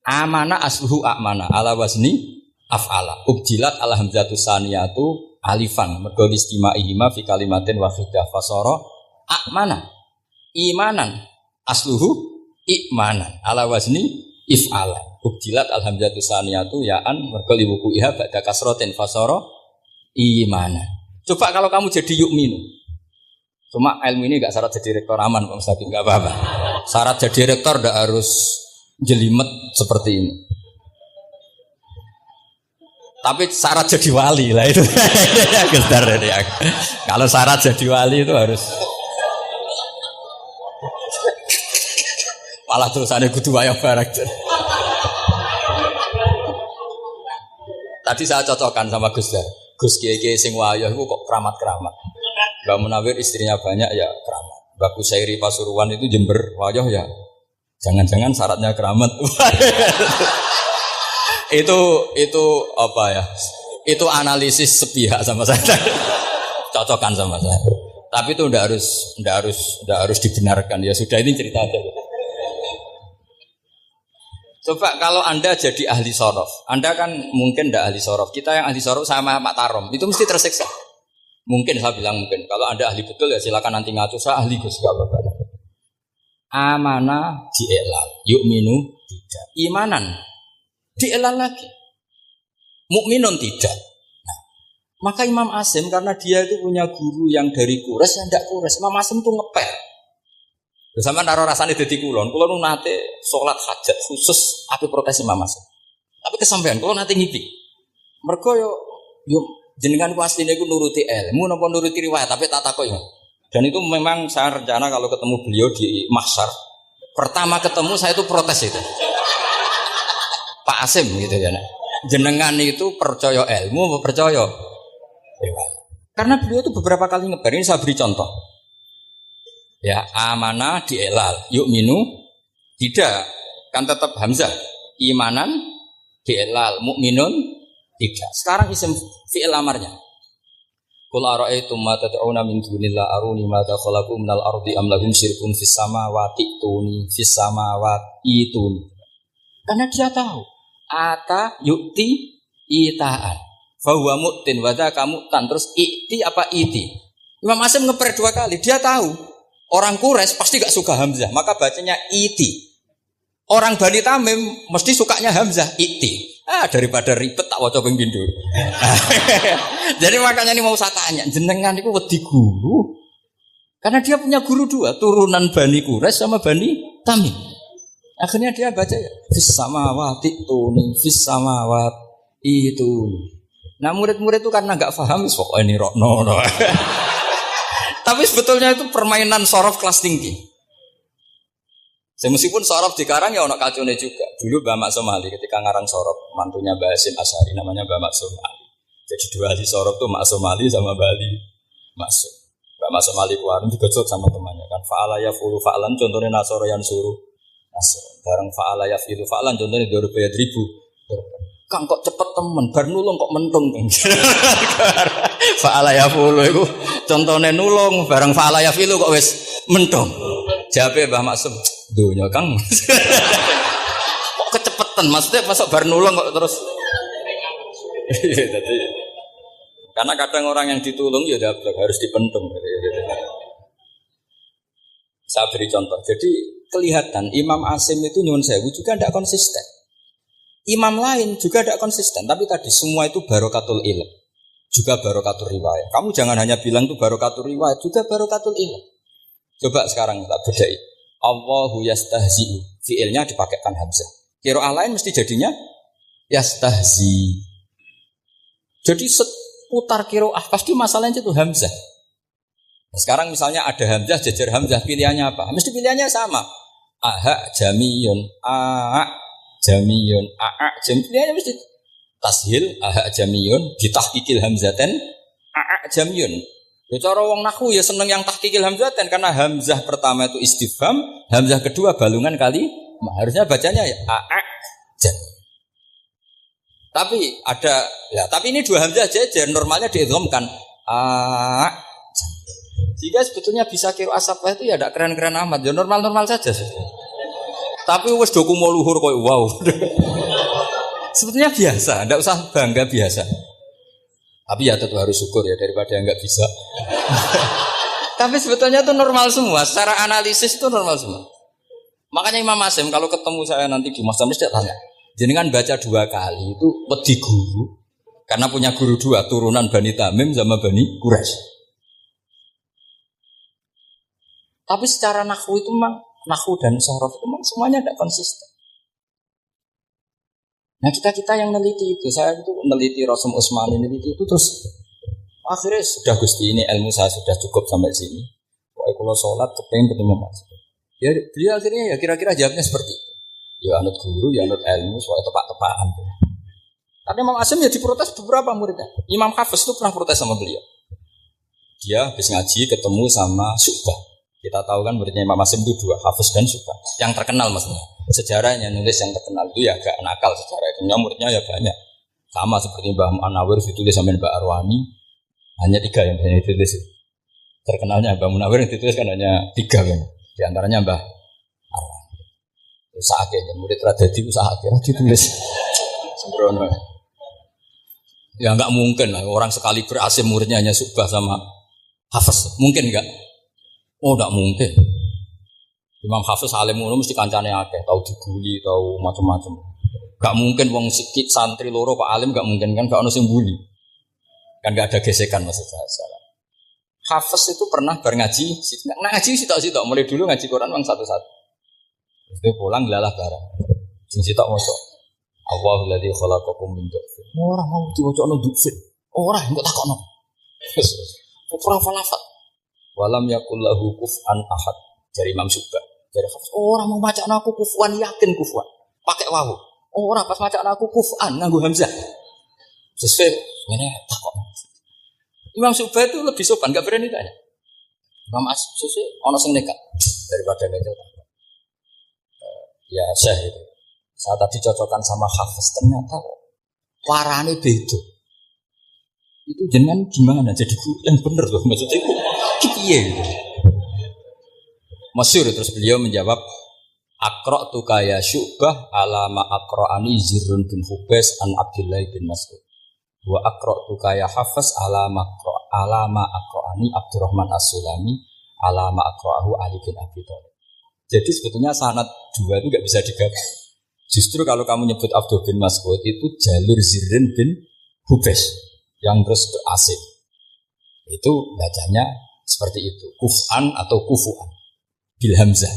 Amanah asluhu a'mana ala wazni af'ala. Ubdilat ala hamzatu saniyatu alifan. Mergo istima'ihima fi kalimatin wahidah fasara a'mana. Imanan asluhu i'manan ala wazni if'ala ubdilat alhamzatu saniyatu ya'an mergo liwuqu'iha ba'da kasratin fasara imanan. Coba kalau kamu jadi yu'minu. Cuma ilmu ini enggak syarat jadi rektor aman Pak Ustaz, enggak apa-apa. Syarat jadi rektor enggak harus jelimet seperti ini. Tapi syarat jadi wali lah itu. Gestar ya. Kalau syarat jadi wali itu harus malah terusannya kudu wayang barang. Tadi saya cocokkan sama Gus Dar. Gus Kiai sing wayah itu kok keramat-keramat. Mbak Munawir istrinya banyak ya keramat. Mbak Kusairi Pasuruan itu Jember wayah ya. Jangan-jangan syaratnya keramat. itu apa ya? Itu analisis sepihak sama saya. Cocokkan sama saya. Tapi itu ndak harus dibenarkan ya sudah ini cerita aja. Coba kalau Anda jadi ahli sorof, Anda kan mungkin ndak ahli sorof. Kita yang ahli sorof sama Pak Tarom itu mesti tersiksa. Mungkin saya bilang mungkin. Kalau Anda ahli betul ya silakan nanti ngacu saya ahli Gus gak apa-apa. Amanah dielal, yu'minu tidak. Imanan dielal lagi. Mukminun tidak. Nah, maka Imam Asim karena dia itu punya guru yang dari Kures yang tidak Kures. Imam Asim tuh ngepel. Bersama naro rasanya dadi kulon nate sholat hajat khusus api protes Imam Asim. Tapi kesampaian kulon nate ngipi. Mergo yo jenengan pasti niku nuruti ilmu napa nuruti riwayat tapi tak takok ya. Dan itu memang saya rencana kalau ketemu beliau di mahsyar pertama ketemu saya itu protes itu. Pak Asim gitu ya. Jenengan itu percaya ilmu apa percaya riwayat? Karena beliau itu beberapa kali ngebar ini saya beri contoh. Ya, amanah dielal, yu'minu tidak, kan tetap hamzah. Imanan dielal, mukminun tidak. Sekarang isim fi'il amarnya. Qul ara'aytum ma tad'una min dunillah aruni ma khalaqu minal ardi am lahum syirkun fis samawati fis samawati tuni. Karena dia tahu ata yu'ti itaan. Fa huwa mu'tin wa dzaka mu'tan terus i'ti apa iti. Imam Asim ngeper 2 kali, dia tahu orang Quraisy pasti gak suka hamzah, maka bacanya iti. Orang Bani Tamim mesti sukanya hamzah iti. Daripada ribet tak waca ping pindho. Jadi makanya ini mau saya tanya, jenengan itu wedi guru? Karena dia punya guru 2, turunan Bani Quraisy sama Bani Tamim. Akhirnya dia baca fis samawati tuni, fis samawati tuni. Nah murid-murid itu karena gak paham, pokoknya ini rokno. Tapi sebetulnya itu permainan sorof kelas tinggi. Meskipun sorof dikarang ya ono kacone juga. Dulu Mbak Mak Somali ketika ngarang sorof, mantunya Mbak Hasim Asyari namanya Mbak Mak Somali. Jadi 2 ahli sorof tuh Mak Somali sama Bali Masuk. Mbak Mak Somali keluarin digocok sama temannya kan. Fa'ala yafulu fa'lan contohnya nasoro yang suruh nasor. Bareng fa'ala yafilu fa'lan contohnya dorobaya ribu. Kang kok cepet temen, bar nulung kok mentung. Fa'ala yafulu itu contohnya nulung, bareng fa'ala yafilu kok wis mentung. Jawabe Mbah Maksum, dunya Kang. Kok kecepetan, maksudnya masuk bar nulung kok terus. Karena kadang orang yang ditulung ya harus dipentung. Saya beri contoh. Jadi kelihatan Imam Asim itu nyuwun sewu juga tidak konsisten. Imam lain juga tidak konsisten, tapi tadi semua itu barokatul ilm, juga barokatul riwayat. Kamu jangan hanya bilang itu barokatul riwayat, juga barokatul ilm. Coba sekarang kita bedai. Allahu yastahzi, fiilnya dipakaikan hamzah. Qiraah lain mesti jadinya yastahzi. Jadi seputar qiraah pasti masalahnya itu hamzah. Nah, sekarang misalnya ada hamzah, jajar hamzah, pilihannya apa? Mesti pilihannya sama. Aha jamiyun, jamiyun, jamiyun mesti tashil, jamiyun, ditahkikil hamzaten, jamiyun. Ya cara wong nahwu ya seneng yang tahkikil hamzaten karena hamzah pertama itu istifham, hamzah kedua balungan kali, harusnya bacanya ya jamiyun. Tapi ada, ya tapi ini 2 hamzah jajar, normalnya diidghamkan jika sebetulnya bisa qiraah safah itu ya tidak keren-keren amat, ya normal-normal saja. Tapi wes doku mau luhur kok wow. Sebetulnya biasa, tidak usah bangga biasa. Tapi ya tetap harus syukur ya daripada nggak bisa. Tapi sebetulnya itu normal semua, secara analisis itu normal semua. Makanya Imam Asim kalau ketemu saya nanti di Mas Tamis dia tanya, jenengan baca 2 kali itu wedi guru, karena punya guru 2 turunan Bani Tamim sama Bani Quraisy. Tapi secara nahwu itu memang nahwu dan sorof itu memang semuanya tidak konsisten. Nah kita yang neliti itu, saya itu neliti Rasul Utsmani neliti itu terus akhirnya sudah Gusti ini ilmu saya sudah cukup sampai sini. Pokoknya kalau sholat kepengen ketemu Mas. Ya beliau akhirnya ya kira-kira jawabnya seperti itu. Ya anut guru, ya anut ilmu, soalnya tepak-tepakan. Karena Imam Asim ya diprotes beberapa muridnya. Imam Hafiz itu pernah protes sama beliau. Dia habis ngaji ketemu sama Syu'bah. Kita tahu kan muridnya Imam Asim itu dua, Hafiz dan Syu'bah. Yang terkenal maksudnya. Sejarahnya nulis yang terkenal itu ya agak nakal sejarah itu. Muridnya ya banyak. Sama seperti Mbah Munawir ditulis sama Mbak Arwani. Hanya 3 yang bisa ditulis. Terkenalnya Mbah Munawir yang ditulis kan hanya 3 kan. Di antaranya Mbah Arwani. Usaha akhirnya murid Radadi usaha akhirnya ditulis. Sembrono. Ya enggak mungkin lah orang sekali berasim muridnya hanya Syu'bah sama Hafiz. Mungkin enggak? Oh enggak mungkin. Imam Hafiz alim ngono mesti kancane akeh, tahu dibuli, tahu macam-macam. Enggak mungkin wong sikit santri loro Pak alim enggak mungkin kan enggak ono sing bully. Kan enggak ada gesekan maksud saya. Hafiz itu pernah ngaji, ngaji sitok-sitok mulai dulu ngaji Quran wong satu-satu. Itu pulang lalah barang. Sing sitok mosok. Allahul ladzi khalaqakum min dhafin. Ora mau diwacana dhafin. Ora engko takokno. Ora falafat. Walam yakul lahu kuf'an ahad. Dari Imam Syu'bah. Dari Hafiz. Ora mau macakno aku kufuan yakin kufuan. Pakai wawu. Ora pas macakno aku kuf'an nganggo hamzah. Sesuai ngene takokno. Imam Syu'bah itu lebih sopan, enggak berani tanya. Imam Asy'ari ana sing nekat daripada ngejel. Ya Syekh itu. Saat tadi cocokkan sama Hafiz ternyata warane beda. Itu jenengan gimana jadi guru yang bener loh maksudnya itu piye gitu. Masyhur terus beliau menjawab Aqra'tu kaya Syu'bah ala ma aqra'ani Zirrun bin Hubais an Abdullah bin Mas'ud. Wa aqra'tu kaya Hafiz ala ma aqra'ani Abdurrahman As-Sulami ala ma aqra'ahu Ali bin Abi Thalib. Jadi sebetulnya sanad 2 itu enggak bisa digabung. Justru kalau kamu nyebut Abdul bin Mas'ud itu jalur Zirrin bin Hubais yang terus ke Asim. Itu bacanya seperti itu, kuf'an atau kufu'an bil hamzah.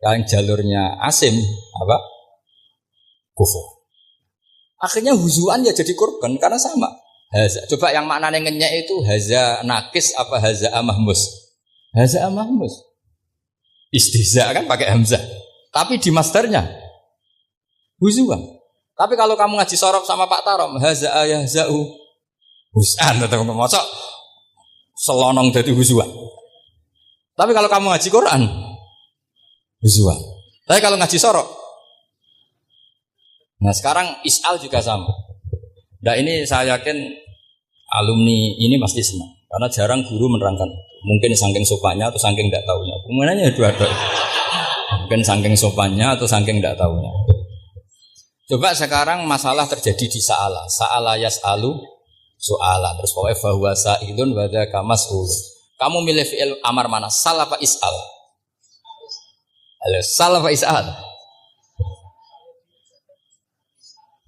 Yang jalurnya Asim apa? Kufu'an. Akhirnya huzuan ya jadi korban karena sama. Haza. Coba yang maknanya ngenyek itu haza nakis apa haza mahmus? Haza mahmus. Istihza kan pakai hamzah. Tapi di masdarnya huzuan. Tapi kalau kamu ngaji sorof sama Pak Tarom, haza ayahza'u husan atau mosok selonong dari huzuan. Tapi kalau kamu ngaji Quran, huzuan. Tapi kalau ngaji sorof, nah sekarang is'al juga sama. Nah ini saya yakin alumni ini pasti senang karena jarang guru menerangkan. Mungkin saking sopannya atau saking tidak tahunya. Kemudiannya dua-dua. Mungkin saking sopannya atau saking tidak tahunya. Coba sekarang masalah terjadi di sa'ala. Sa'ala yas'alu so'alan. Terus pokoknya bahwa sa'ilun wadaka mas'ul. Kamu milih fi'il amar mana? Sal apa is'al? Halo, sal apa is'al?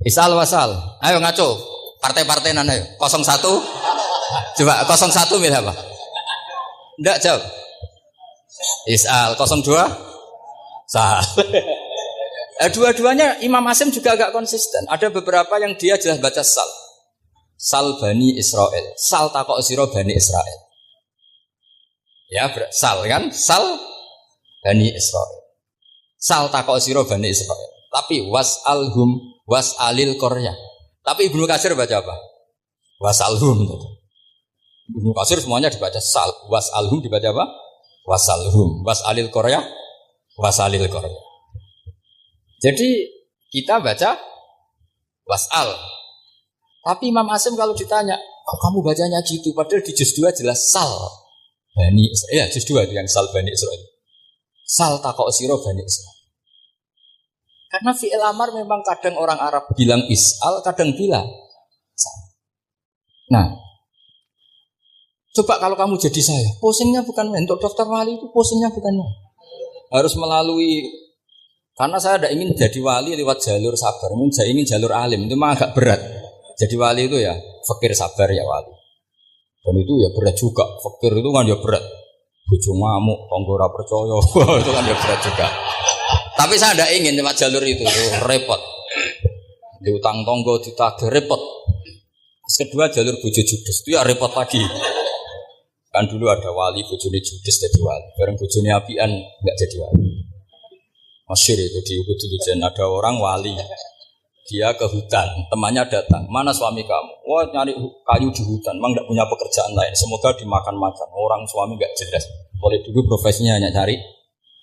Is'al wasal. Ayo ngaco. Partai-partai nan ayo. 01. Coba 01 milih apa? Enggak jawab. Is'al 02. Sal. Dua-duanya Imam Asim juga agak konsisten. Ada beberapa yang dia jelas baca sal. Sal Bani Israel. Sal takok sira Bani Israel. Ya, sal kan? Sal Bani Israel. Sal takok sira Bani Israel. Tapi was'alhum was'alil qaryah. Tapi Ibnu Katsir baca apa? Was'alhum. Ibnu Katsir semuanya dibaca sal. Was'alhum dibaca apa? Was'alhum. Was'alil qaryah. Was'alil qaryah. Jadi kita baca was'al. Tapi Imam Asim kalau ditanya, kok kamu bacanya gitu? Padahal di juz 2 jelas sal Bani Israel. Ya, juz 2 itu yang sal Bani Israel. Sal takok sira Bani Israel. Karena fi'il amar memang kadang orang Arab bilang is'al, kadang bilang sal. Nah, coba kalau kamu jadi saya, posingnya bukan main. Untuk daftar wali itu posingnya bukan main. Harus melalui. Karena saya tidak ingin jadi wali lewat jalur sabar, saya ingin jalur alim, itu memang agak berat. Jadi wali itu ya fakir sabar ya wali. Dan itu ya berat juga, fakir itu kan ya berat. Bojo ngamuk, tangga ora percaya, itu kan ya berat juga. Tapi saya tidak ingin lewat jalur itu repot. Di utang tonggo ditagih repot. Kedua jalur bojo judes itu ya repot lagi. Kan dulu ada wali bojone judes jadi wali. Bareng bojone apian enggak jadi wali. Masyhur itu di Ubud dulu ada orang wali. Dia ke hutan, temannya datang. Mana suami kamu? Wah nyari kayu di hutan. Memang enggak punya pekerjaan lain. Semoga dimakan-makan. Orang suami enggak jelas. Oleh dulu profesinya hanya cari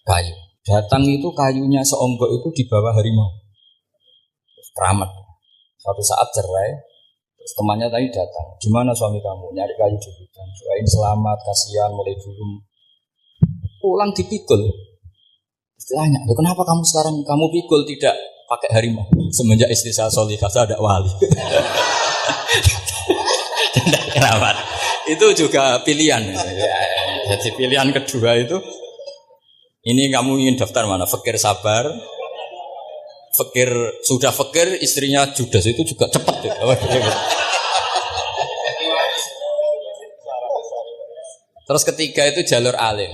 kayu. Datang itu kayunya seonggok itu di bawah harimau. Keramat. Suatu saat cerai. Terus temannya tadi datang. Gimana suami kamu? Nyari kayu di hutan. Doain selamat, kasihan, mulai dulu. Pulang dipikul. Istilahnya, kenapa kamu sekarang kamu pikul tidak pakai harimau? Semenjak istri saya solihah, saya ada wali. Tidak keramat. Itu juga pilihan. Jadi pilihan kedua itu, ini kamu ingin daftar mana? Fakir sabar, fakir sudah fakir, istrinya judes itu juga cepat. Terus ketiga itu jalur alim.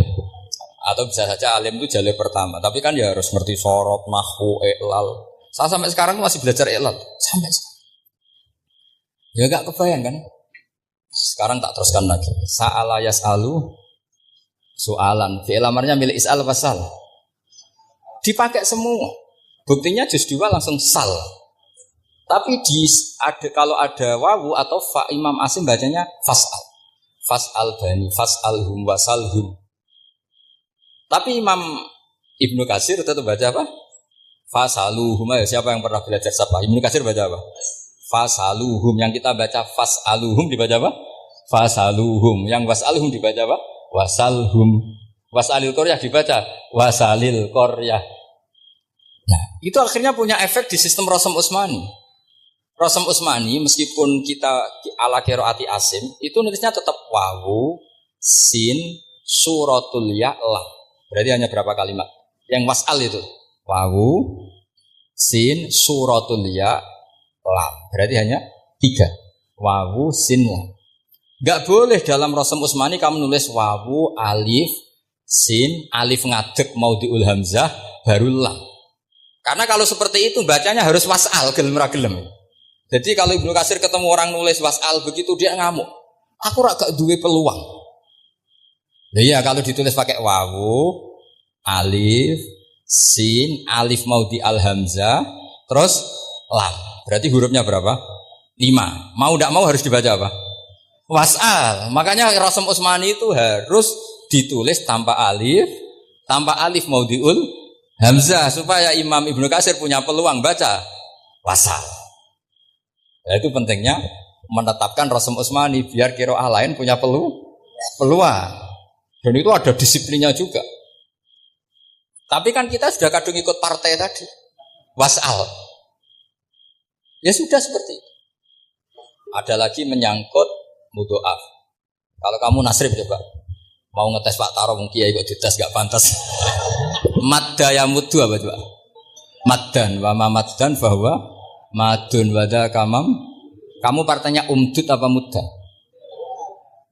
Atau bisa saja alim itu jalur pertama. Tapi kan ya harus ngerti sorot, nahwu, i'lal. Saya sampai sekarang masih belajar i'lal. Sampai sekarang. Ya gak kebayang kan? Sekarang tak teruskan lagi. Sa'ala yas'alu soalan. Fi'il amarnya milik is'al wasal. Dipakai semua. Buktinya juz 2 langsung sal. Tapi kalau ada wawu atau fa Imam Asim bacanya fas'al. Fas'al bani, fas'alhum wasalhum. Tapi Imam Ibnu Katsir tetap baca apa? Fasaluhum. Siapa yang pernah belajar sapa? Ibnu Katsir baca apa? Fasaluhum. Yang kita baca fasaluhum dibaca apa? Fasaluhum. Yang wasaluhum dibaca apa? Wasalhum. Wasalil Qaryah dibaca Wasalil Qaryah. Nah, itu akhirnya punya efek di sistem Rasam Utsmani. Rasam Utsmani meskipun kita ala qiraati Asim, itu nulisnya tetap wawu, sin, suratul ya, lam. Berarti hanya berapa kalimat? Yang wasal itu wawu, sin, suratul ya, lam. Berarti hanya 3. Wawu, sin, lam. Gak boleh dalam Rasam Utsmani kamu nulis wawu, alif, sin, alif ngadeg maudhi'ul hamzah, baru lam. Karena kalau seperti itu bacanya harus wasal, gelem ra gelem. Jadi kalau Ibnu Katsir ketemu orang nulis wasal begitu dia ngamuk. Aku gak duwe peluang. Iya kalau ditulis pakai wawu, alif, sin, alif maudhi al hamzah, terus lam. Berarti hurufnya berapa? 5. Mau tidak mau harus dibaca apa? Wasal. Makanya Rasam Utsmani itu harus ditulis tanpa alif maudhiul hamzah supaya Imam Ibnu Katsir punya peluang baca wasal. Nah, itu pentingnya menetapkan Rasam Utsmani biar qiraah lain punya peluang. Dan itu ada disiplinnya juga. Tapi kan kita sudah kadung ikut partai tadi. Wasal. Ya sudah seperti itu. Ada lagi menyangkut mudhoaf. Kalau kamu nasrib coba. Mau ngetes Pak Taro mungkin ya ikut dites gak pantas. Madda ya mudhu apa coba? Maddan. Wa ma maddan bahwa madun wada kamam. Kamu partainya umdud apa mudda?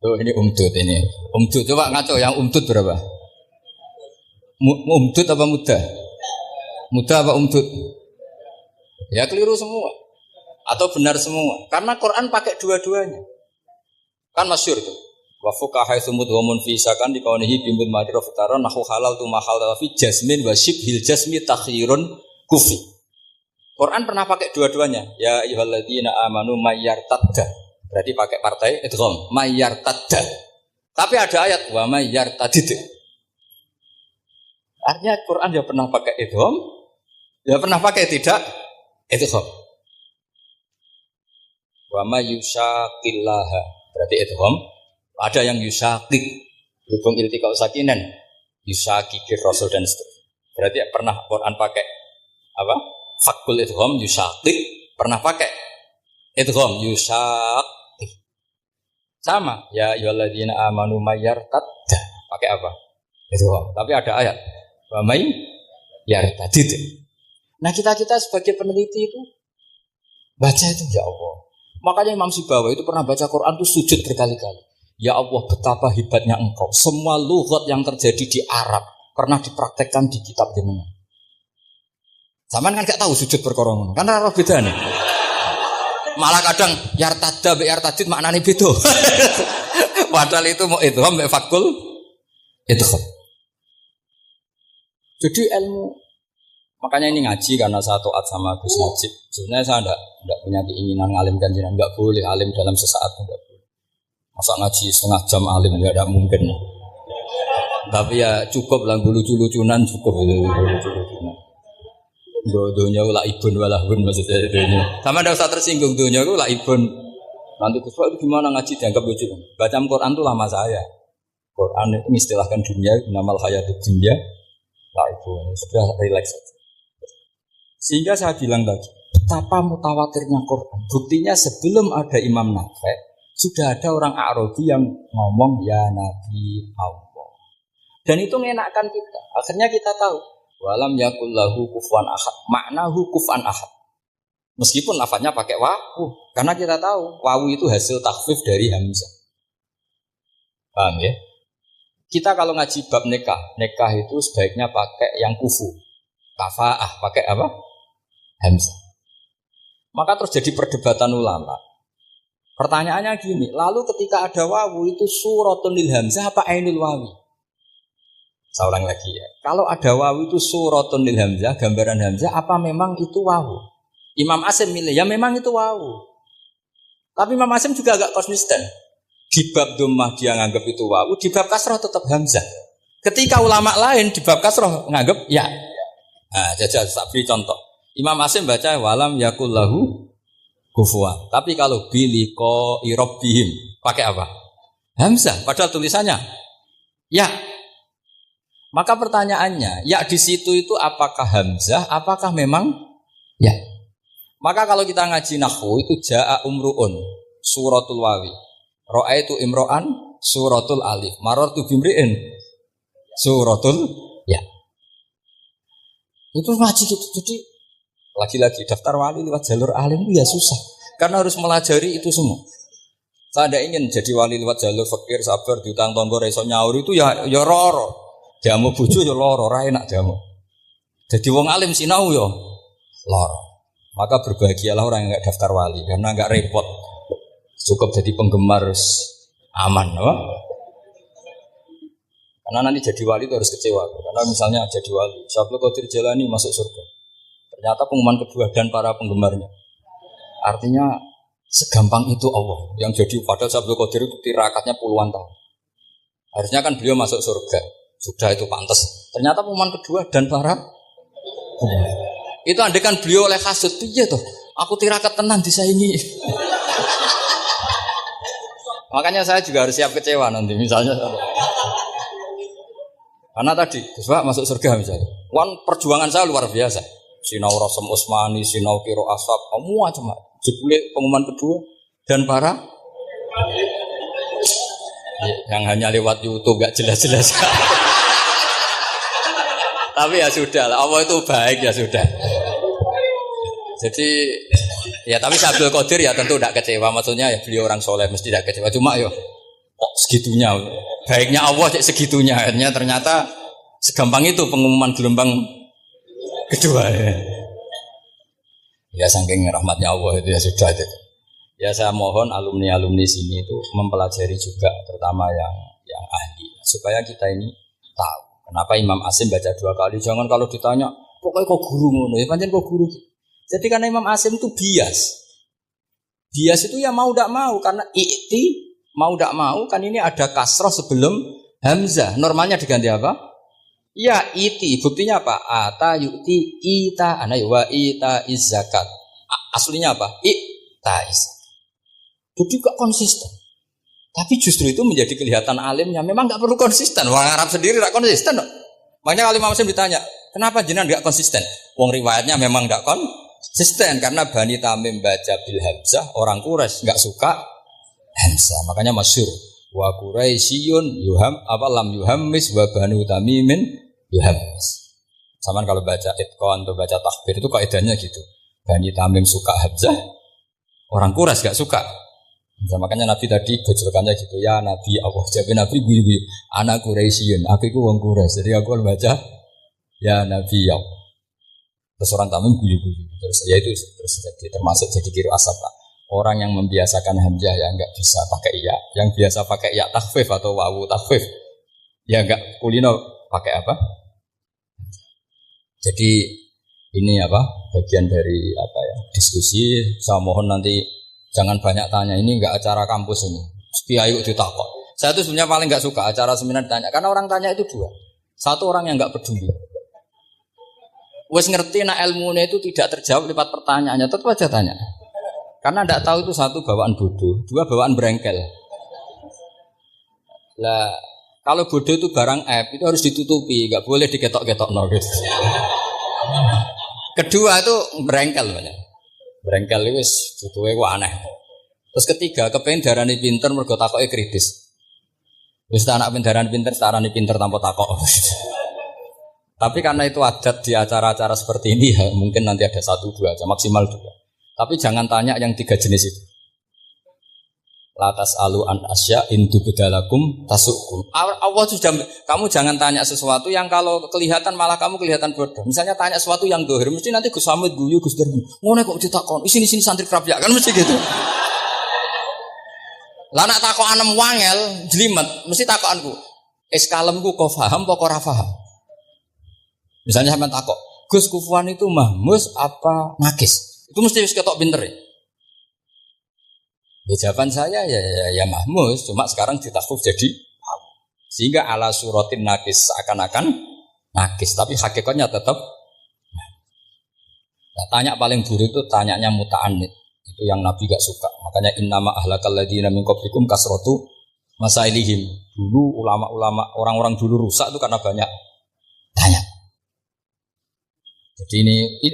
Oh ini umdud ini. Umdud coba ngaco yang umdud berapa? Umdud apa muda? Muda apa umdud? Ya keliru semua. Atau benar semua. Karena Quran pakai dua-duanya. Kan masyhur itu. Wa fuqaha sumud wa munfisakan di kaunihi bimud madira fitara nahu halal tu mahal fi jasmin wa shibhil jasmi takhirun kufi. Quran pernah pakai dua-duanya. Ya ayyuhalladzina amanu mayyartadda. Berarti pakai partai idgham mayyartadda. Tapi ada ayat wa mayyartadid. Artinya Quran ya pernah pakai idgham, ya pernah pakai tidak idgham. Wa mayyushaqillaha. Berarti idgham. Ada yang yushaqik. Hubung iltiqa sakinan. Yushaqikir rasul dan seterusnya. Berarti pernah Quran pakai apa? Fakul idgham yushaqik. Pernah pakai idgham yushaq. Sama ya ayyuhalladzina amanu mayyartadda pakai apa? Itu. Tapi ada ayat wa may yartadid. Nah, kita sebagai peneliti itu baca itu ya Allah. Makanya Imam Sibawa itu pernah baca Quran itu sujud berkali-kali. Ya Allah, betapa hebatnya Engkau. Semua lughat yang terjadi di Arab pernah dipraktekkan di kitab jenengan. Zaman kan gak tahu sujud perkara ngono. Kan ora beda nih. Malah kadang yartada be yartadid maknane beda. Padahal itu mau itu mbek fakul itu. Jadi ilmu makanya ini ngaji karena saya taat sama Gus Najib. Sebenarnya saya enggak punya keinginan ngalimkan jenengan, enggak boleh alim dalam sesaat enggak boleh. Masa ngaji setengah jam alim ya enggak mungkin. Tapi ya cukup lah lucu-lucunan cukup lucu-lucunan. Donya ulah ibun walahun maksudnya donya. Sama ndak usah tersinggung donya ulah ibun. Nanti Gus itu gimana ngaji dianggap lucu. Baca Quran itu lama saya. Quran itu mengistilahkan dunia namal hayatud dunya. Lah ibun sudah relax saja. Sehingga saya bilang tadi, betapa mutawatirnya Quran. Buktinya sebelum ada Imam Nafi, sudah ada orang Arabi yang ngomong ya Nabi Allah. Dan itu mengenakkan kita. Akhirnya kita tahu walam yakullahu kufuwan ahad. Maknahu kufan ahad. Meskipun lafadznya pakai wawu, karena kita tahu wawu itu hasil takhfif dari hamzah. Paham ya? Kita kalau ngaji bab nikah itu sebaiknya pakai yang kufu. Kafaah pakai apa? Hamzah. Maka terus jadi perdebatan ulama. Pertanyaannya gini, lalu ketika ada wawu itu suratun lil hamzah apa ainul wawi? Saya ulang lagi ya. Kalau ada wawu itu suratun lil hamzah, gambaran hamzah, apa memang itu wawu? Imam Asim milih, ya memang itu wawu. Tapi Imam Asim juga agak konsisten. Di bab dhammah dia nganggap itu wawu, di bab kasroh tetap hamzah. Ketika ulama lain di bab kasroh nganggap ya. Nah, jajal tak beri contoh. Imam Asim baca walam yakullahu kufuwan. Tapi kalau biliko irobihim pakai apa? Hamzah. Padahal tulisannya ya. Maka pertanyaannya, ya di situ itu apakah hamzah? Apakah memang ya? Maka kalau kita ngaji nahwu itu jaa umruun suratul wawi, ra'aitu imro'an suratul alif, marartu bimri'in suratul ya. Itu ngaji gitu. Jadi lagi-lagi daftar wali lewat jalur alim itu ya susah, karena harus melajari itu semua. Saya tidak ingin jadi wali lewat jalur fakir, sabar, diutang tonggo, reso nyaur itu ya roro. Jamu bojo ya loro, ora enak jamu. Jadi wong alim sinau ya loro. Maka berbahagialah orang yang enggak daftar wali karena enggak repot. Cukup jadi penggemar aman, apa? Karena nanti jadi wali itu harus kecewa. Karena misalnya jadi wali, Syaikhul Qadir Jailani masuk surga. Ternyata pengumuman kedua dan para penggemarnya. Artinya segampang itu Allah yang jadi, padahal Syaikhul Qadir itu tirakatnya puluhan tahun. Harusnya kan beliau masuk surga. Sudah itu pantas. Ternyata pengumuman kedua dan para itu andai kan beliau oleh hasud, iya toh. Aku tirakat tenan disaingi. Makanya saya juga harus siap kecewa nanti misalnya. Karena tadi, Pak masuk surga misalnya. Perjuangan saya luar biasa. Sinau Rasem Usmani, sinau Kiro Asap, semua cuma jebule pengumuman kedua dan para yang hanya lewat YouTube gak jelas-jelas. Tapi ya sudah lah, Allah itu baik ya sudah. Jadi ya tapi Syaikhul Qadir ya tentu tidak kecewa, maksudnya ya beliau orang soleh mesti tidak kecewa. Cuma yo kok segitunya, baiknya Allah segitunya. Akhirnya ternyata segampang itu pengumuman gelombang kedua. Ya saking rahmatnya Allah itu ya sudah itu. Ya saya mohon alumni sini itu mempelajari juga, terutama yang ahli, supaya kita ini tahu. Kenapa Imam Asim baca 2 kali? Jangan kalau ditanya, pokoknya kok guru ngono, ya pancen kok guru. Jadi karena Imam Asim itu bias. Bias itu ya mau tidak mau, karena i'ti mau tidak mau kan ini ada kasroh sebelum hamzah. Normalnya diganti apa? Ya iti. Buktinya apa? Ata yu'ti ita ana wa ita zakat. Aslinya apa? Ita zakat. Jadi kok konsisten. Tapi justru itu menjadi kelihatan alimnya. Memang nggak perlu konsisten. Orang Arab sendiri nggak konsisten. Makanya kalau Imam Asim ditanya, kenapa jenengan nggak konsisten? Wong riwayatnya memang nggak konsisten karena Bani Tamim baca bil hamzah, orang Quraisy nggak suka hamzah. Makanya masyhur wa Quraisyun yuham apa lam yuhammis wa Banu Tamimin yuhammis. Sama kalau baca itqan atau baca takbir itu kaidahnya gitu. Bani Tamim suka hamzah, orang Quraisy nggak suka. Nah, makanya Nabi tadi gejolkannya gitu, ya Nabi Allah, jadi Nabi guyu-guyu, anak Quraisyun, aku itu wong Quraisy, jadi aku baca ya Nabi Allah. Terus orang Tamim guyu-guyu, terus ya itu terus jadi termasuk jadi kiro asap lah. Orang yang membiasakan hamzah ya enggak bisa pakai ya. Yang biasa pakai ya takhfif atau wawu takhfif ya enggak kulino pakai apa? Jadi ini apa? Bagian dari apa ya? Diskusi. Saya mohon nanti jangan banyak tanya. Ini enggak acara kampus ini. Kiai kok ditakok. Saya tuh sebenarnya paling enggak suka acara seminar ditanya karena orang tanya itu dua. Satu orang yang enggak peduli. Wes ngerti nak ilmunya itu tidak terjawab lewat pertanyaannya, tetap aja tanya. Karena tidak tahu itu satu bawaan bodoh, dua bawaan berengkel. Lah kalau bodoh itu barang aib itu harus ditutupi, nggak boleh diketok-ketok no gitu. Kedua itu berengkel banyak. Berengkel itu butuhnya gua aneh. Terus ketiga kepengen darani pinter mergo takoke kritis. Wis anak pendarani pinter, darani pinter tanpa takok. Tapi karena itu adat di acara-acara seperti ini ya, mungkin nanti ada 1-2 aja, maksimal 2. Tapi jangan tanya yang 3 jenis itu. Latas alu an asya indu bedalakum tasukum. Allah sudah, kamu jangan tanya sesuatu yang kalau kelihatan malah kamu kelihatan bodoh. Misalnya tanya sesuatu yang dohir, mesti nanti Gus Samit guyu Gus Dermi. Ngono kok ditakon, sini santri kerapia kan mesti gitu. Lah nak takon anem wangel, jelimet, mesti takonku. Kalemku kok paham apa ora paham? Misalnya sampean takok, Gus kufuan itu mahmus apa nakis? Itu mesti wis ketok pinter ya. Ya jawaban saya ya mahmus, cuma sekarang ditakhfif jadi sehingga ala suratin nakis seakan-akan nakis, tapi hakikatnya tetap. Nah, tanya paling buruk itu tanyanya muta'annid. Itu yang Nabi gak suka. Makanya innama ahlakal ladzina min qablikum kasratu masailihim. Dulu ulama-ulama orang-orang dulu rusak itu karena banyak tanya. Jadi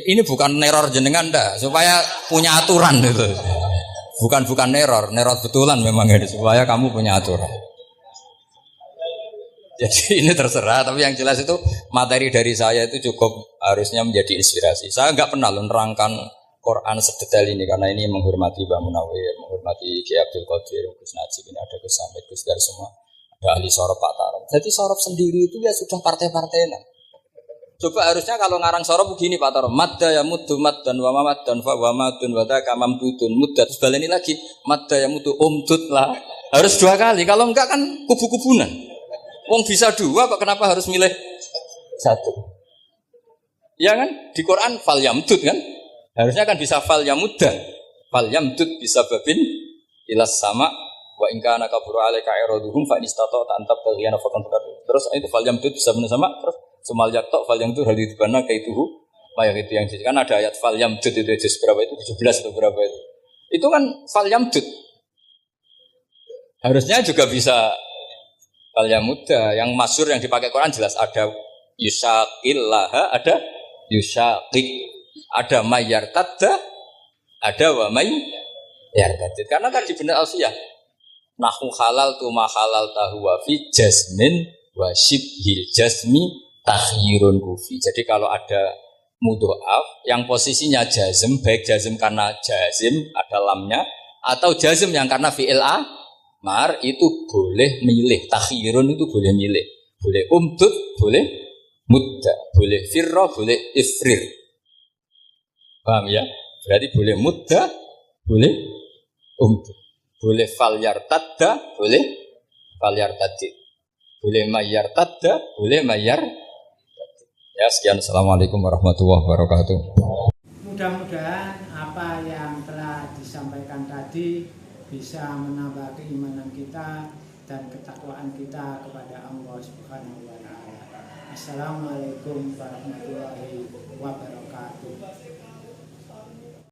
ini bukan neror jenengan dah, supaya punya aturan itu. Bukan neror betulan memang ini supaya kamu punya aturan. Jadi ini terserah, tapi yang jelas itu materi dari saya itu cukup harusnya menjadi inspirasi. Saya nggak pernah menerangkan Quran sedetail ini karena ini menghormati Mbah Munawir, menghormati Kiai Abdul Qadir, Gus Najib, ini ada Gus Samit, Gus Dar semua, ada ahli sorop Pak Tarom. Jadi sorop sendiri itu ya sudah partai-partainan. Coba harusnya kalau ngarang sorop begini Pak Tarom, madda ya muddu maddan wa mamaddan fa wa madun wa daka mamdudun muddat. Terus baleni lagi, madda ya muddu umdud lah. Harus 2 kali, kalau enggak kan kubu-kubunan. Wong bisa 2 kok kenapa harus milih 1? Ya kan? Di Quran fal yamdud kan? Harusnya kan bisa fal yamudda. Fal yamdud bisa babin ilas sama wa in kana kaburu alaika iraduhum fa inistata ta'antab taghiyana faqan. Terus itu fal yamdud bisa benar sama terus Sumal yaktok fal yang itu hal itu karena kayak itu banyak itu yang kan ada ayat fal yamdud itu juz berapa itu 17 atau berapa itu kan fal yamdud harusnya juga bisa fal yamudda yang masyhur yang dipakai Quran jelas ada yusaqillaha ada yusaqiq ada mayyartadda ada wa mayyartadid karena tadi benar alfiyah nahu halal tu ma halal tahu wa fi jasmin wa shibhil jasmi takhirun kufi. Jadi kalau ada mudhoaf yang posisinya jazm, baik jazm karena jazim ada lamnya atau jazm yang karena fi'il amar itu boleh milih. Takhirun itu boleh milih. Boleh umdud, boleh mudda, boleh firra, boleh ifrir. Paham ya? Berarti boleh mudda, boleh umdud. Boleh fal yartadda, boleh fal yartadid. Boleh mayyartadda, boleh mayyar. Ya sekian, assalamualaikum warahmatullahi wabarakatuh. Mudah-mudahan apa yang telah disampaikan tadi bisa menambah keimanan kita dan ketakwaan kita kepada Allah Subhanahu wa taala. Assalamualaikum warahmatullahi wabarakatuh.